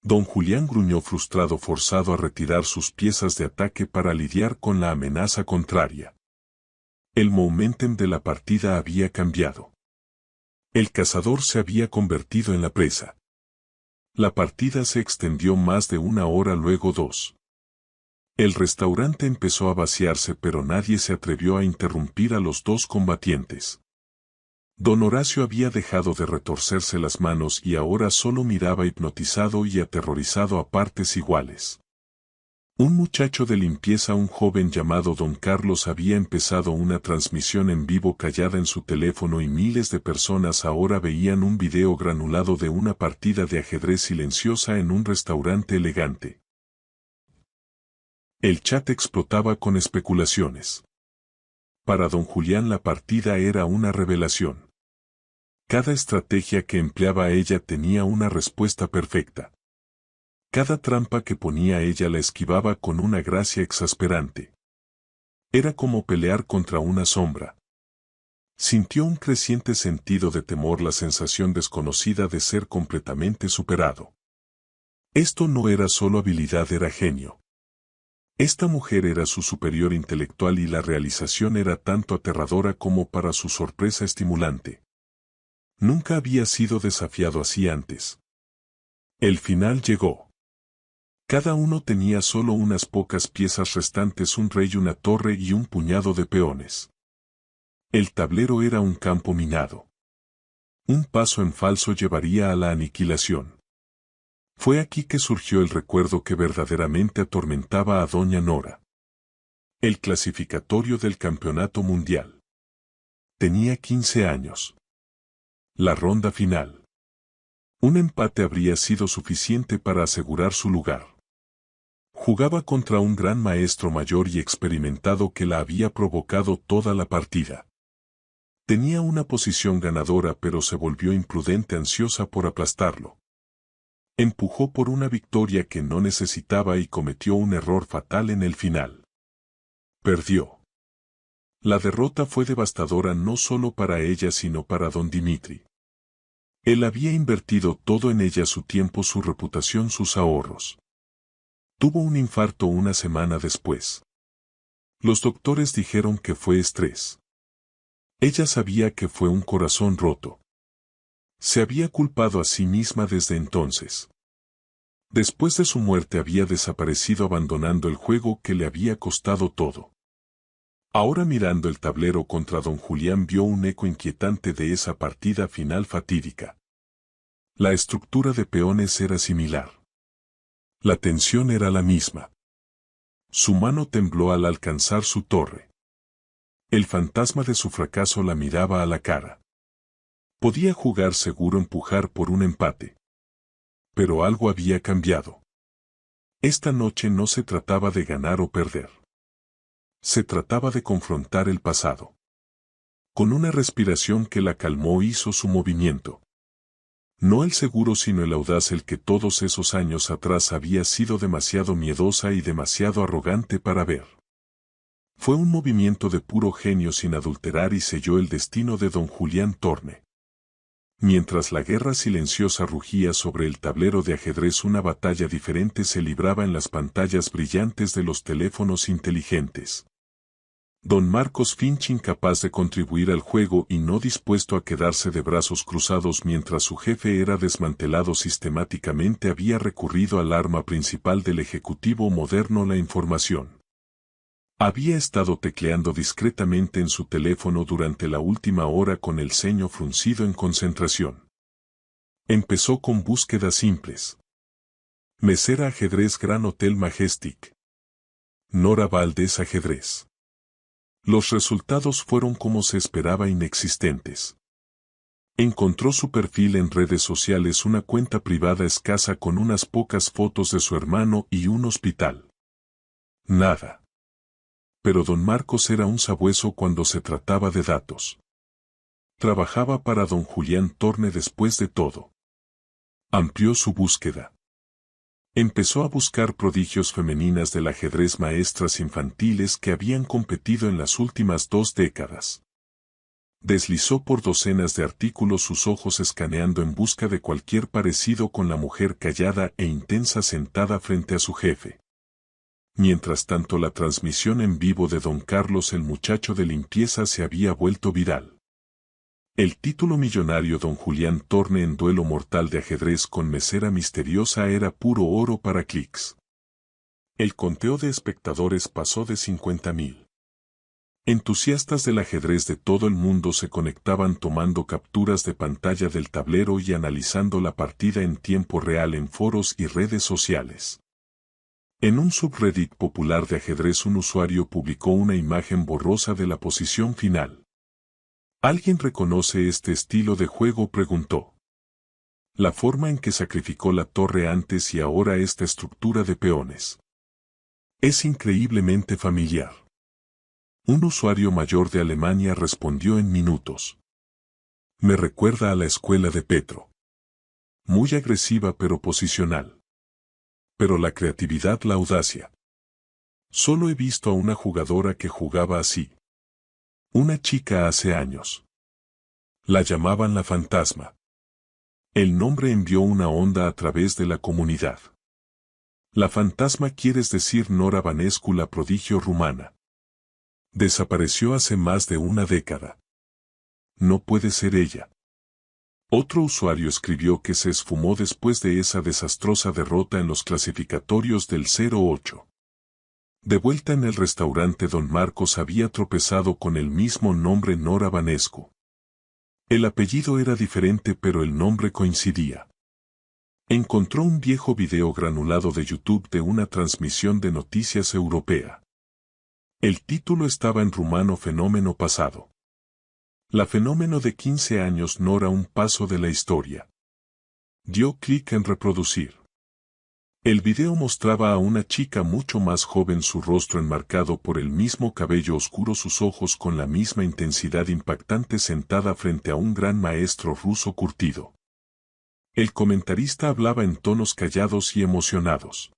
A: Don Julián gruñó frustrado, forzado a retirar sus piezas de ataque para lidiar con la amenaza contraria. El momentum de la partida había cambiado. El cazador se había convertido en la presa. La partida se extendió más de una hora, luego 2. El restaurante empezó a vaciarse, pero nadie se atrevió a interrumpir a los dos combatientes. Don Horacio había dejado de retorcerse las manos y ahora solo miraba hipnotizado y aterrorizado a partes iguales. Un muchacho de limpieza, un joven llamado Don Carlos, había empezado una transmisión en vivo callada en su teléfono y miles de personas ahora veían un video granulado de una partida de ajedrez silenciosa en un restaurante elegante. El chat explotaba con especulaciones. Para don Julián la partida era una revelación. Cada estrategia que empleaba ella tenía una respuesta perfecta. Cada trampa que ponía ella la esquivaba con una gracia exasperante. Era como pelear contra una sombra. Sintió un creciente sentido de temor, la sensación desconocida de ser completamente superado. Esto no era solo habilidad, era genio. Esta mujer era su superior intelectual y la realización era tanto aterradora como, para su sorpresa, estimulante. Nunca había sido desafiado así antes. El final llegó. Cada uno tenía solo unas pocas piezas restantes, un rey, una torre y un puñado de peones. El tablero era un campo minado. Un paso en falso llevaría a la aniquilación. Fue aquí que surgió el recuerdo que verdaderamente atormentaba a doña Nora. El clasificatorio del campeonato mundial. Tenía 15 años. La ronda final. Un empate habría sido suficiente para asegurar su lugar. Jugaba contra un gran maestro mayor y experimentado que la había provocado toda la partida. Tenía una posición ganadora, pero se volvió imprudente, ansiosa por aplastarlo. Empujó por una victoria que no necesitaba y cometió un error fatal en el final. Perdió. La derrota fue devastadora no solo para ella sino para don Dimitri. Él había invertido todo en ella, su tiempo, su reputación, sus ahorros. Tuvo un infarto una semana después. Los doctores dijeron que fue estrés. Ella sabía que fue un corazón roto. Se había culpado a sí misma desde entonces. Después de su muerte había desaparecido, abandonando el juego que le había costado todo. Ahora, mirando el tablero contra don Julián, vio un eco inquietante de esa partida final fatídica. La estructura de peones era similar. La tensión era la misma. Su mano tembló al alcanzar su torre. El fantasma de su fracaso la miraba a la cara. Podía jugar seguro, empujar por un empate. Pero algo había cambiado. Esta noche no se trataba de ganar o perder. Se trataba de confrontar el pasado. Con una respiración que la calmó, hizo su movimiento. No el seguro sino el audaz, el que todos esos años atrás había sido demasiado miedosa y demasiado arrogante para ver. Fue un movimiento de puro genio, sin adulterar, y selló el destino de don Julián Thorne. Mientras la guerra silenciosa rugía sobre el tablero de ajedrez, una batalla diferente se libraba en las pantallas brillantes de los teléfonos inteligentes. Don Marcos Finch, incapaz de contribuir al juego y no dispuesto a quedarse de brazos cruzados mientras su jefe era desmantelado sistemáticamente, había recurrido al arma principal del ejecutivo moderno: la información. Había estado tecleando discretamente en su teléfono durante la última hora con el ceño fruncido en concentración. Empezó con búsquedas simples. Mesera ajedrez Gran Hotel Majestic. Nora Valdés ajedrez. Los resultados fueron, como se esperaba, inexistentes. Encontró su perfil en redes sociales, una cuenta privada escasa con unas pocas fotos de su hermano y un hospital. Nada. Pero don Marcos era un sabueso cuando se trataba de datos. Trabajaba para don Julián Torne después de todo. Amplió su búsqueda. Empezó a buscar prodigios femeninas del ajedrez, maestras infantiles que habían competido en las últimas 2 décadas. Deslizó por docenas de artículos, sus ojos escaneando en busca de cualquier parecido con la mujer callada e intensa sentada frente a su jefe. Mientras tanto, la transmisión en vivo de don Carlos, el muchacho de limpieza, se había vuelto viral. El título millonario: don Julián Torne en duelo mortal de ajedrez con mesera misteriosa, era puro oro para clics. El conteo de espectadores pasó de 50.000. Entusiastas del ajedrez de todo el mundo se conectaban tomando capturas de pantalla del tablero y analizando la partida en tiempo real en foros y redes sociales. En un subreddit popular de ajedrez, un usuario publicó una imagen borrosa de la posición final. ¿Alguien reconoce este estilo de juego?, preguntó. La forma en que sacrificó la torre antes y ahora, esta estructura de peones. Es increíblemente familiar. Un usuario mayor de Alemania respondió en minutos. Me recuerda a la escuela de Petro. Muy agresiva pero posicional. Pero la creatividad, la audacia. Solo he visto a una jugadora que jugaba así. Una chica hace años. La llamaban la Fantasma. El nombre envió una onda a través de la comunidad. La Fantasma, ¿quieres decir Nora Vanescu, la prodigio rumana? Desapareció hace más de 1 década. No puede ser ella. Otro usuario escribió que se esfumó después de esa desastrosa derrota en los clasificatorios del 08. De vuelta en el restaurante, don Marcos había tropezado con el mismo nombre: Nora Vanescu. El apellido era diferente, pero el nombre coincidía. Encontró un viejo video granulado de YouTube de una transmisión de noticias europea. El título estaba en rumano: Fenómeno pasado. La fenómeno de 15 años Nora, un paso de la historia. Dio clic en reproducir. El video mostraba a una chica mucho más joven, su rostro enmarcado por el mismo cabello oscuro, sus ojos con la misma intensidad impactante, sentada frente a un gran maestro ruso curtido. El comentarista hablaba en tonos callados y emocionados.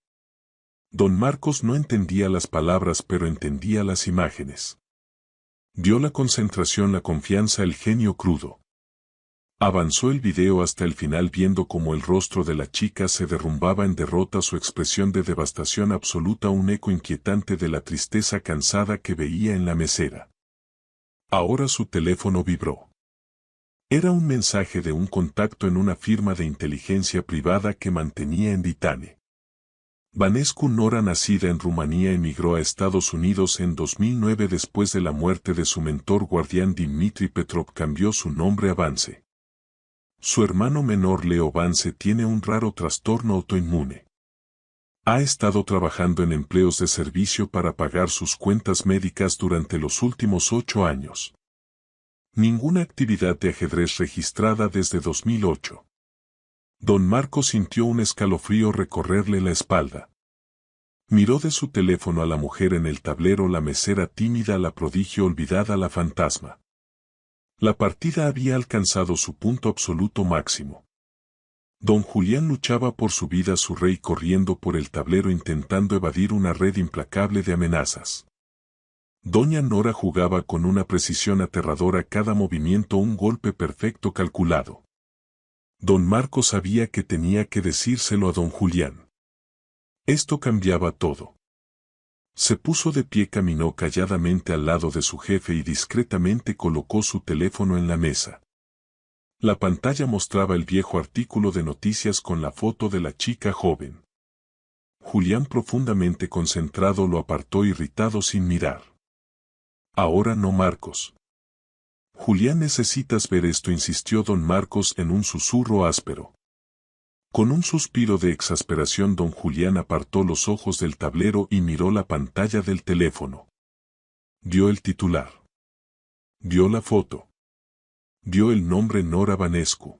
A: Don Marcos no entendía las palabras, pero entendía las imágenes. Vio la concentración, la confianza, el genio crudo. Avanzó el video hasta el final, viendo cómo el rostro de la chica se derrumbaba en derrota, su expresión de devastación absoluta, un eco inquietante de la tristeza cansada que veía en la mesera. Ahora su teléfono vibró. Era un mensaje de un contacto en una firma de inteligencia privada que mantenía en Ditane. Vanescu Nora, nacida en Rumanía, emigró a Estados Unidos en 2009 después de la muerte de su mentor guardián Dmitry Petrov. Cambió su nombre a Vance. Su hermano menor Leo Vance tiene un raro trastorno autoinmune. Ha estado trabajando en empleos de servicio para pagar sus cuentas médicas durante los últimos 8 años. Ninguna actividad de ajedrez registrada desde 2008. Don Marcos sintió un escalofrío recorrerle la espalda. Miró de su teléfono a la mujer en el tablero, la mesera tímida, la prodigio olvidada, la fantasma. La partida había alcanzado su punto absoluto máximo. Don Julián luchaba por su vida, su rey corriendo por el tablero intentando evadir una red implacable de amenazas. Doña Nora jugaba con una precisión aterradora, cada movimiento un golpe perfecto calculado. Don Marcos sabía que tenía que decírselo a don Julián. Esto cambiaba todo. Se puso de pie, caminó calladamente al lado de su jefe y discretamente colocó su teléfono en la mesa. La pantalla mostraba el viejo artículo de noticias con la foto de la chica joven. Julián, profundamente concentrado, lo apartó irritado sin mirar. Ahora no, Marcos. Julián, necesitas ver esto, insistió don Marcos en un susurro áspero. Con un suspiro de exasperación, don Julián apartó los ojos del tablero y miró la pantalla del teléfono. Vio el titular. Vio la foto. Vio el nombre Nora Vanescu.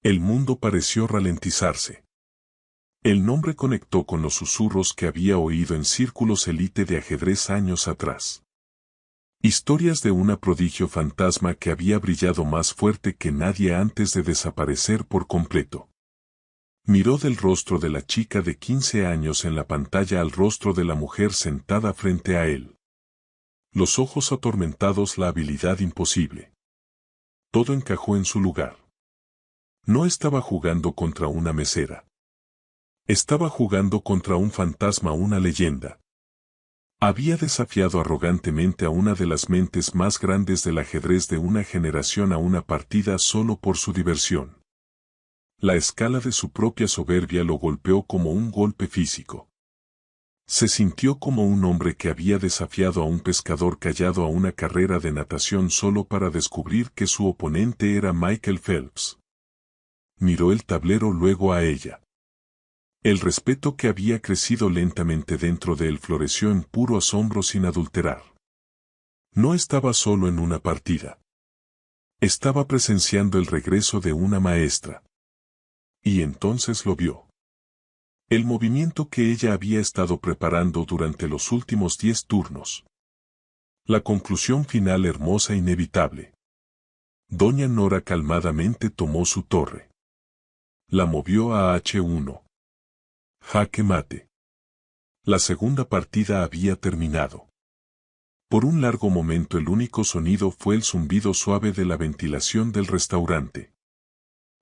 A: El mundo pareció ralentizarse. El nombre conectó con los susurros que había oído en círculos élite de ajedrez años atrás. Historias de una prodigio fantasma que había brillado más fuerte que nadie antes de desaparecer por completo. Miró del rostro de la chica de 15 años en la pantalla al rostro de la mujer sentada frente a él. Los ojos atormentados, la habilidad imposible. Todo encajó en su lugar. No estaba jugando contra una mesera. Estaba jugando contra un fantasma, una leyenda. Había desafiado arrogantemente a una de las mentes más grandes del ajedrez de una generación a una partida solo por su diversión. La escala de su propia soberbia lo golpeó como un golpe físico. Se sintió como un hombre que había desafiado a un pescador callado a una carrera de natación solo para descubrir que su oponente era Michael Phelps. Miró el tablero, luego a ella. El respeto que había crecido lentamente dentro de él floreció en puro asombro sin adulterar. No estaba solo en una partida. Estaba presenciando el regreso de una maestra. Y entonces lo vio. El movimiento que ella había estado preparando durante los últimos 10 turnos. La conclusión final, hermosa e inevitable. Doña Nora calmadamente tomó su torre. La movió a H1. Jaque mate. La segunda partida había terminado. Por un largo momento el único sonido fue el zumbido suave de la ventilación del restaurante.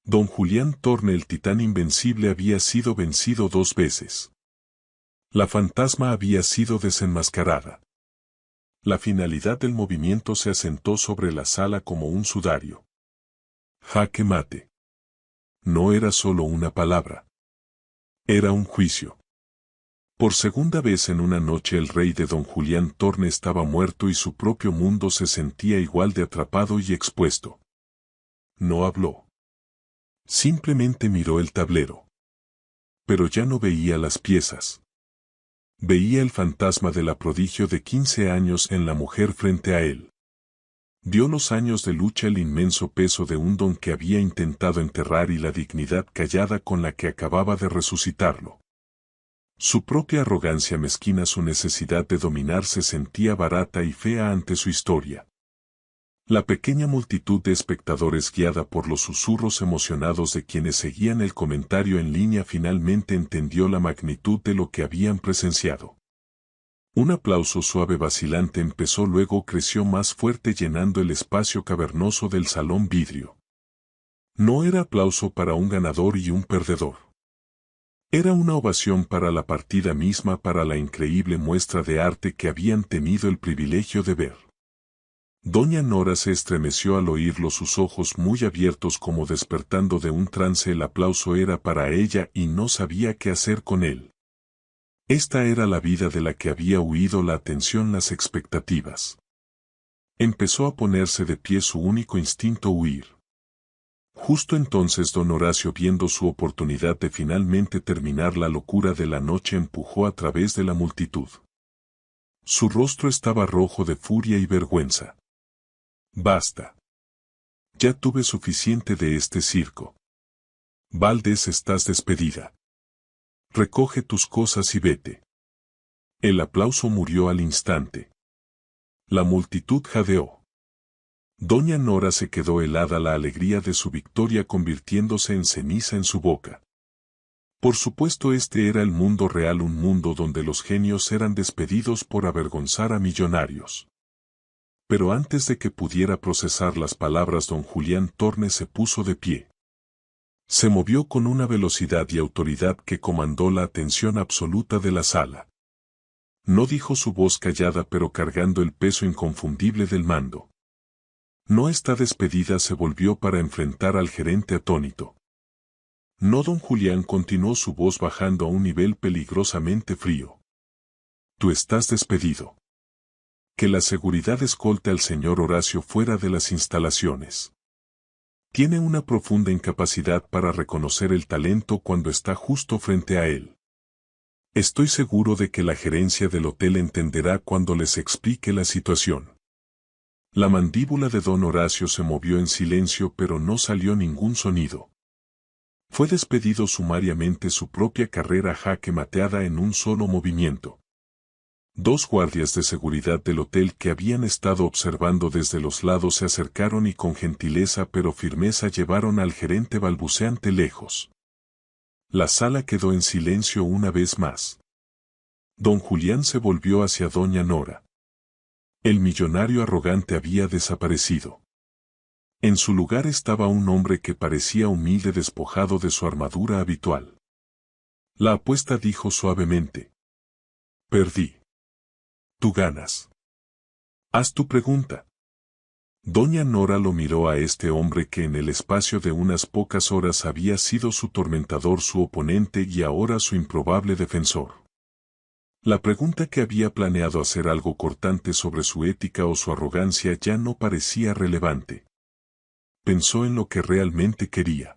A: Don Julián Thorne, el titán invencible, había sido vencido 2 veces. La fantasma había sido desenmascarada. La finalidad del movimiento se asentó sobre la sala como un sudario. Jaque mate. No era solo una palabra. Era un juicio. Por segunda vez en una noche el rey de don Julián Thorne estaba muerto y su propio mundo se sentía igual de atrapado y expuesto. No habló. Simplemente miró el tablero. Pero ya no veía las piezas. Veía el fantasma de la prodigio de 15 años en la mujer frente a él. Vio los años de lucha, el inmenso peso de un don que había intentado enterrar y la dignidad callada con la que acababa de resucitarlo. Su propia arrogancia mezquina, su necesidad de dominar, se sentía barata y fea ante su historia. La pequeña multitud de espectadores, guiada por los susurros emocionados de quienes seguían el comentario en línea, finalmente entendió la magnitud de lo que habían presenciado. Un aplauso suave vacilante empezó, luego creció más fuerte, llenando el espacio cavernoso del salón vidrio. No era aplauso para un ganador y un perdedor. Era una ovación para la partida misma, para la increíble muestra de arte que habían tenido el privilegio de ver. Doña Nora se estremeció al oírlo, sus ojos muy abiertos como despertando de un trance. El aplauso era para ella y no sabía qué hacer con él. Esta era la vida de la que había huido, la atención, las expectativas. Empezó a ponerse de pie, su único instinto huir. Justo entonces don Horacio, viendo su oportunidad de finalmente terminar la locura de la noche, empujó a través de la multitud. Su rostro estaba rojo de furia y vergüenza. Basta. Ya tuve suficiente de este circo. Valdés, estás despedida. Recoge tus cosas y vete. El aplauso murió al instante. La multitud jadeó. Doña Nora se quedó helada, la alegría de su victoria convirtiéndose en ceniza en su boca. Por supuesto, este era el mundo real, un mundo donde los genios eran despedidos por avergonzar a millonarios. Pero antes de que pudiera procesar las palabras, don Julián Thorne se puso de pie. Se movió con una velocidad y autoridad que comandó la atención absoluta de la sala. No, dijo su voz callada pero cargando el peso inconfundible del mando. No está despedida, se volvió para enfrentar al gerente atónito. No, don Julián, continuó su voz bajando a un nivel peligrosamente frío. Tú estás despedido. Que la seguridad escolte al señor Horacio fuera de las instalaciones. Tiene una profunda incapacidad para reconocer el talento cuando está justo frente a él. Estoy seguro de que la gerencia del hotel entenderá cuando les explique la situación. La mandíbula de don Horacio se movió en silencio, pero no salió ningún sonido. Fue despedido sumariamente, su propia carrera jaque mateada en un solo movimiento. Dos guardias de seguridad del hotel que habían estado observando desde los lados se acercaron y con gentileza pero firmeza llevaron al gerente balbuceante lejos. La sala quedó en silencio una vez más. Don Julián se volvió hacia doña Nora. El millonario arrogante había desaparecido. En su lugar estaba un hombre que parecía humilde, despojado de su armadura habitual. La apuesta, dijo suavemente. Perdí. Tú ganas. Haz tu pregunta. Doña Nora lo miró a este hombre que en el espacio de unas pocas horas había sido su tormentador, su oponente y ahora su improbable defensor. La pregunta que había planeado hacer, algo cortante sobre su ética o su arrogancia, ya no parecía relevante. Pensó en lo que realmente quería.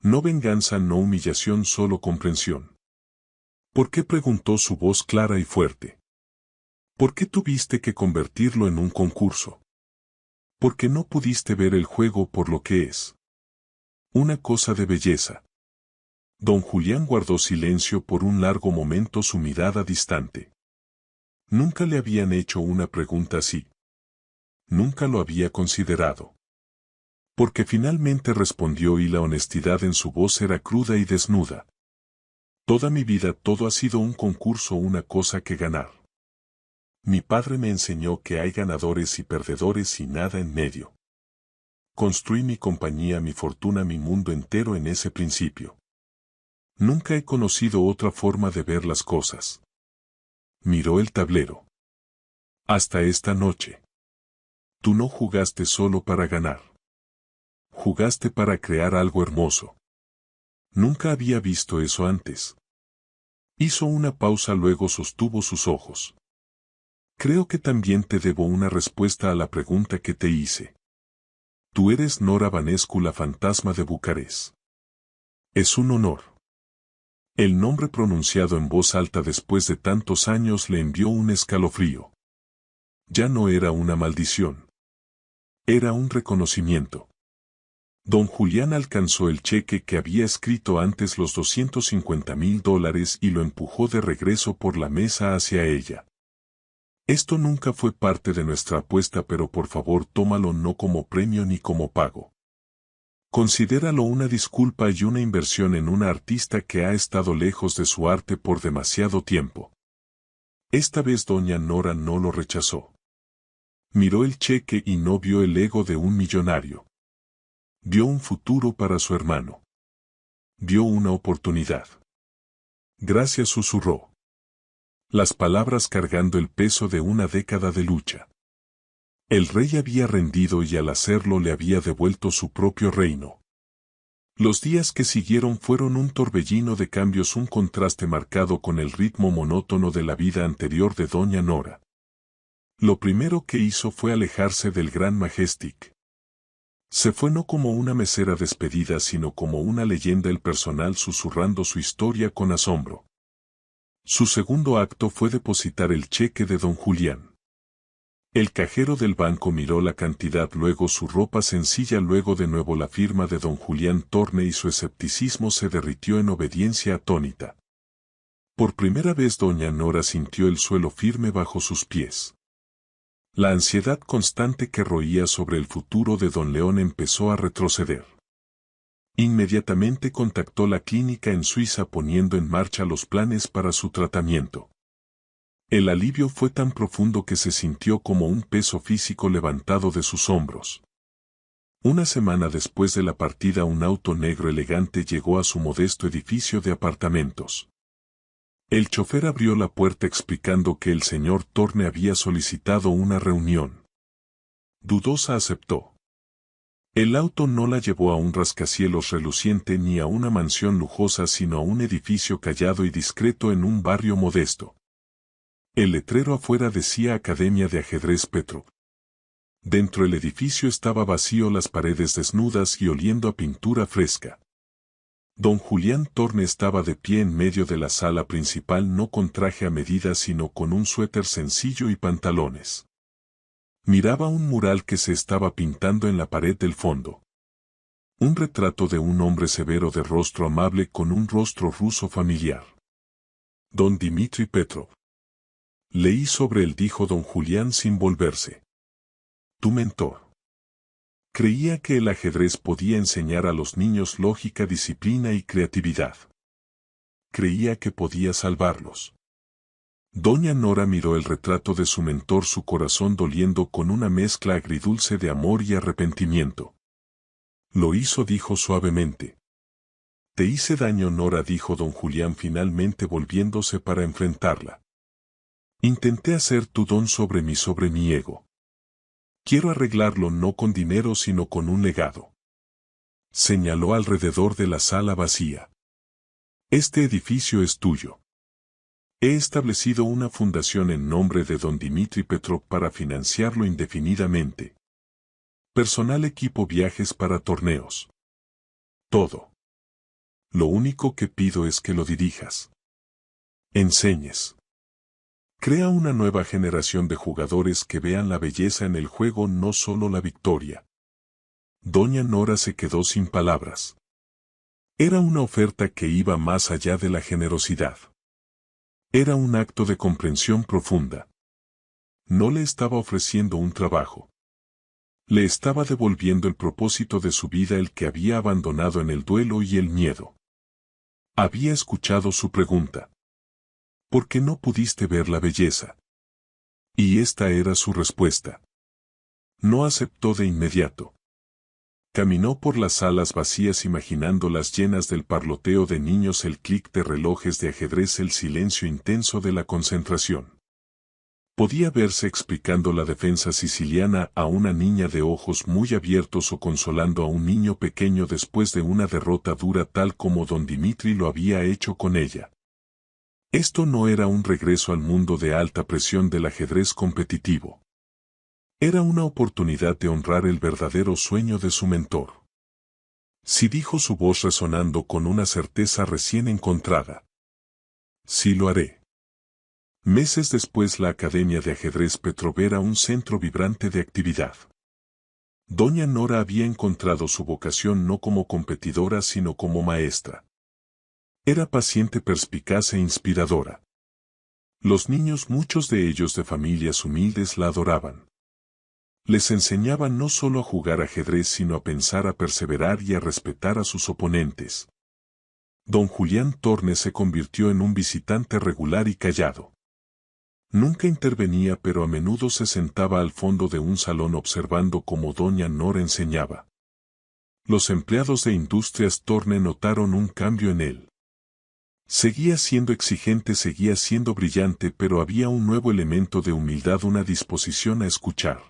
A: No venganza, no humillación, solo comprensión. ¿Por qué?, preguntó su voz clara y fuerte. ¿Por qué tuviste que convertirlo en un concurso? ¿Por qué no pudiste ver el juego por lo que es? Una cosa de belleza. Don Julián guardó silencio por un largo momento, su mirada distante. Nunca le habían hecho una pregunta así. Nunca lo había considerado. Porque finalmente respondió y la honestidad en su voz era cruda y desnuda. Toda mi vida todo ha sido un concurso, una cosa que ganar. Mi padre me enseñó que hay ganadores y perdedores y nada en medio. Construí mi compañía, mi fortuna, mi mundo entero en ese principio. Nunca he conocido otra forma de ver las cosas. Miró el tablero. Hasta esta noche. Tú no jugaste solo para ganar. Jugaste para crear algo hermoso. Nunca había visto eso antes. Hizo una pausa, luego sostuvo sus ojos. Creo que también te debo una respuesta a la pregunta que te hice. Tú eres Nora Vanescu, la fantasma de Bucarest. Es un honor. El nombre pronunciado en voz alta después de tantos años le envió un escalofrío. Ya no era una maldición. Era un reconocimiento. Don Julián alcanzó el cheque que había escrito antes, los $250,000, y lo empujó de regreso por la mesa hacia ella. Esto nunca fue parte de nuestra apuesta, pero por favor tómalo no como premio ni como pago. Considéralo una disculpa y una inversión en una artista que ha estado lejos de su arte por demasiado tiempo. Esta vez doña Nora no lo rechazó. Miró el cheque y no vio el ego de un millonario. Vio un futuro para su hermano. Vio una oportunidad. Gracias, susurró. Las palabras cargando el peso de una década de lucha. El rey había rendido y al hacerlo le había devuelto su propio reino. Los días que siguieron fueron un torbellino de cambios, un contraste marcado con el ritmo monótono de la vida anterior de doña Nora. Lo primero que hizo fue alejarse del Gran Majestic. Se fue no como una mesera despedida, sino como una leyenda, el personal susurrando su historia con asombro. Su segundo acto fue depositar el cheque de don Julián. El cajero del banco miró la cantidad, luego su ropa sencilla, luego de nuevo la firma de don Julián Torne, y su escepticismo se derritió en obediencia atónita. Por primera vez doña Nora sintió el suelo firme bajo sus pies. La ansiedad constante que roía sobre el futuro de don León empezó a retroceder. Inmediatamente contactó la clínica en Suiza, poniendo en marcha los planes para su tratamiento. El alivio fue tan profundo que se sintió como un peso físico levantado de sus hombros. Una semana después de la partida, un auto negro elegante llegó a su modesto edificio de apartamentos. El chofer abrió la puerta explicando que el señor Thorne había solicitado una reunión. Dudosa aceptó. El auto no la llevó a un rascacielos reluciente ni a una mansión lujosa, sino a un edificio callado y discreto en un barrio modesto. El letrero afuera decía Academia de Ajedrez Petrov. Dentro el edificio estaba vacío, las paredes desnudas y oliendo a pintura fresca. Don Julián Thorne estaba de pie en medio de la sala principal, no con traje a medida sino con un suéter sencillo y pantalones. Miraba un mural que se estaba pintando en la pared del fondo. Un retrato de un hombre severo de rostro amable con un rostro ruso familiar. Don Dmitri Petrov. Leí sobre él, dijo don Julián sin volverse. Tu mentor. Creía que el ajedrez podía enseñar a los niños lógica, disciplina y creatividad. Creía que podía salvarlos. Doña Nora miró el retrato de su mentor, su corazón doliendo con una mezcla agridulce de amor y arrepentimiento. Lo hizo, dijo suavemente. Te hice daño, Nora, dijo don Julián finalmente volviéndose para enfrentarla. Intenté hacer tu don sobre mi ego. Quiero arreglarlo no con dinero sino con un legado. Señaló alrededor de la sala vacía. Este edificio es tuyo. He establecido una fundación en nombre de don Dmitri Petrov para financiarlo indefinidamente. Personal, equipo, viajes para torneos. Todo. Lo único que pido es que lo dirijas. Enseñes. Crea una nueva generación de jugadores que vean la belleza en el juego, no solo la victoria. Doña Nora se quedó sin palabras. Era una oferta que iba más allá de la generosidad. Era un acto de comprensión profunda. No le estaba ofreciendo un trabajo. Le estaba devolviendo el propósito de su vida, el que había abandonado en el duelo y el miedo. Había escuchado su pregunta. ¿Por qué no pudiste ver la belleza? Y esta era su respuesta. No aceptó de inmediato. Caminó por las salas vacías imaginándolas llenas del parloteo de niños, el clic de relojes de ajedrez, el silencio intenso de la concentración. Podía verse explicando la defensa siciliana a una niña de ojos muy abiertos o consolando a un niño pequeño después de una derrota dura, tal como don Dmitri lo había hecho con ella. Esto no era un regreso al mundo de alta presión del ajedrez competitivo. Era una oportunidad de honrar el verdadero sueño de su mentor. Sí, dijo su voz resonando con una certeza recién encontrada. Sí, lo haré. Meses después, la Academia de Ajedrez Petrov era un centro vibrante de actividad. Doña Nora había encontrado su vocación no como competidora sino como maestra. Era paciente, perspicaz e inspiradora. Los niños, muchos de ellos de familias humildes, la adoraban. Les enseñaba no solo a jugar ajedrez sino a pensar, a perseverar y a respetar a sus oponentes. Don Julián Thorne se convirtió en un visitante regular y callado. Nunca intervenía, pero a menudo se sentaba al fondo de un salón observando cómo doña Nora enseñaba. Los empleados de Industrias Thorne notaron un cambio en él. Seguía siendo exigente, seguía siendo brillante, pero había un nuevo elemento de humildad, una disposición a escuchar.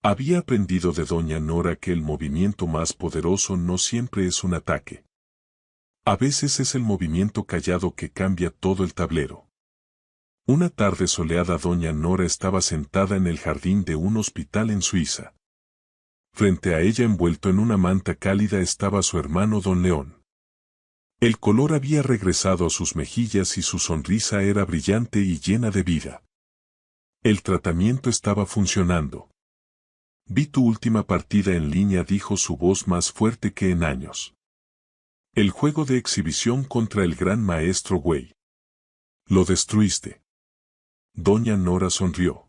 A: Había aprendido de doña Nora que el movimiento más poderoso no siempre es un ataque. A veces es el movimiento callado que cambia todo el tablero. Una tarde soleada, doña Nora estaba sentada en el jardín de un hospital en Suiza. Frente a ella, envuelto en una manta cálida, estaba su hermano don León. El color había regresado a sus mejillas y su sonrisa era brillante y llena de vida. El tratamiento estaba funcionando. Vi tu última partida en línea, dijo su voz más fuerte que en años. El juego de exhibición contra el gran maestro Wei. Lo destruiste. Doña Nora sonrió.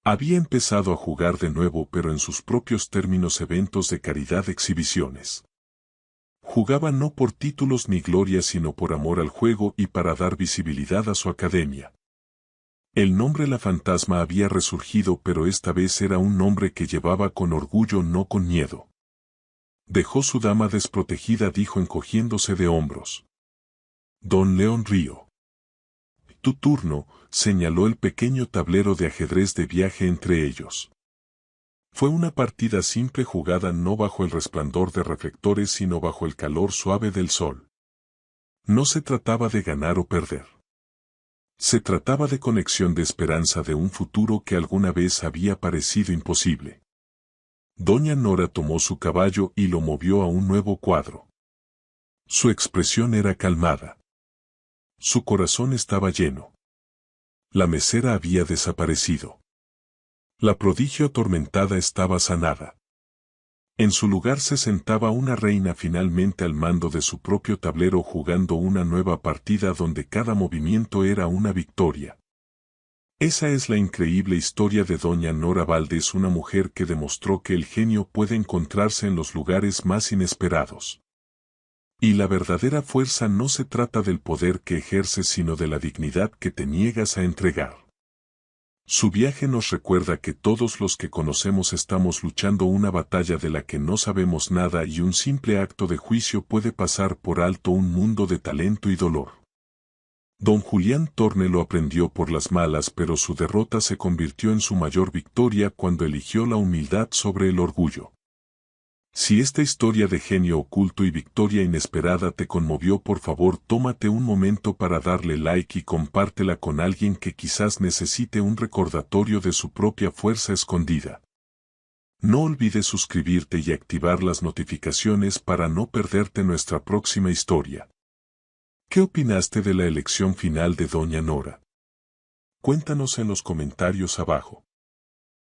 A: Había empezado a jugar de nuevo, pero en sus propios términos, eventos de caridad, exhibiciones. Jugaba no por títulos ni gloria sino por amor al juego y para dar visibilidad a su academia. El nombre La Fantasma había resurgido, pero esta vez era un nombre que llevaba con orgullo, no con miedo. Dejó su dama desprotegida, dijo encogiéndose de hombros. Don León rió. Tu turno, señaló el pequeño tablero de ajedrez de viaje entre ellos. Fue una partida simple jugada no bajo el resplandor de reflectores sino bajo el calor suave del sol. No se trataba de ganar o perder. Se trataba de conexión de esperanza de un futuro que alguna vez había parecido imposible. Doña Nora tomó su caballo y lo movió a un nuevo cuadro. Su expresión era calmada. Su corazón estaba lleno. La mesera había desaparecido. La prodigio atormentada estaba sanada. En su lugar se sentaba una reina finalmente al mando de su propio tablero jugando una nueva partida donde cada movimiento era una victoria. Esa es la increíble historia de Doña Nora Valdés, una mujer que demostró que el genio puede encontrarse en los lugares más inesperados. Y la verdadera fuerza no se trata del poder que ejerces sino de la dignidad que te niegas a entregar. Su viaje nos recuerda que todos los que conocemos estamos luchando una batalla de la que no sabemos nada y un simple acto de juicio puede pasar por alto un mundo de talento y dolor. Don Julián Torne lo aprendió por las malas, pero su derrota se convirtió en su mayor victoria cuando eligió la humildad sobre el orgullo. Si esta historia de genio oculto y victoria inesperada te conmovió, por favor tómate un momento para darle like y compártela con alguien que quizás necesite un recordatorio de su propia fuerza escondida. No olvides suscribirte y activar las notificaciones para no perderte nuestra próxima historia. ¿Qué opinaste de la elección final de Doña Nora? Cuéntanos en los comentarios abajo.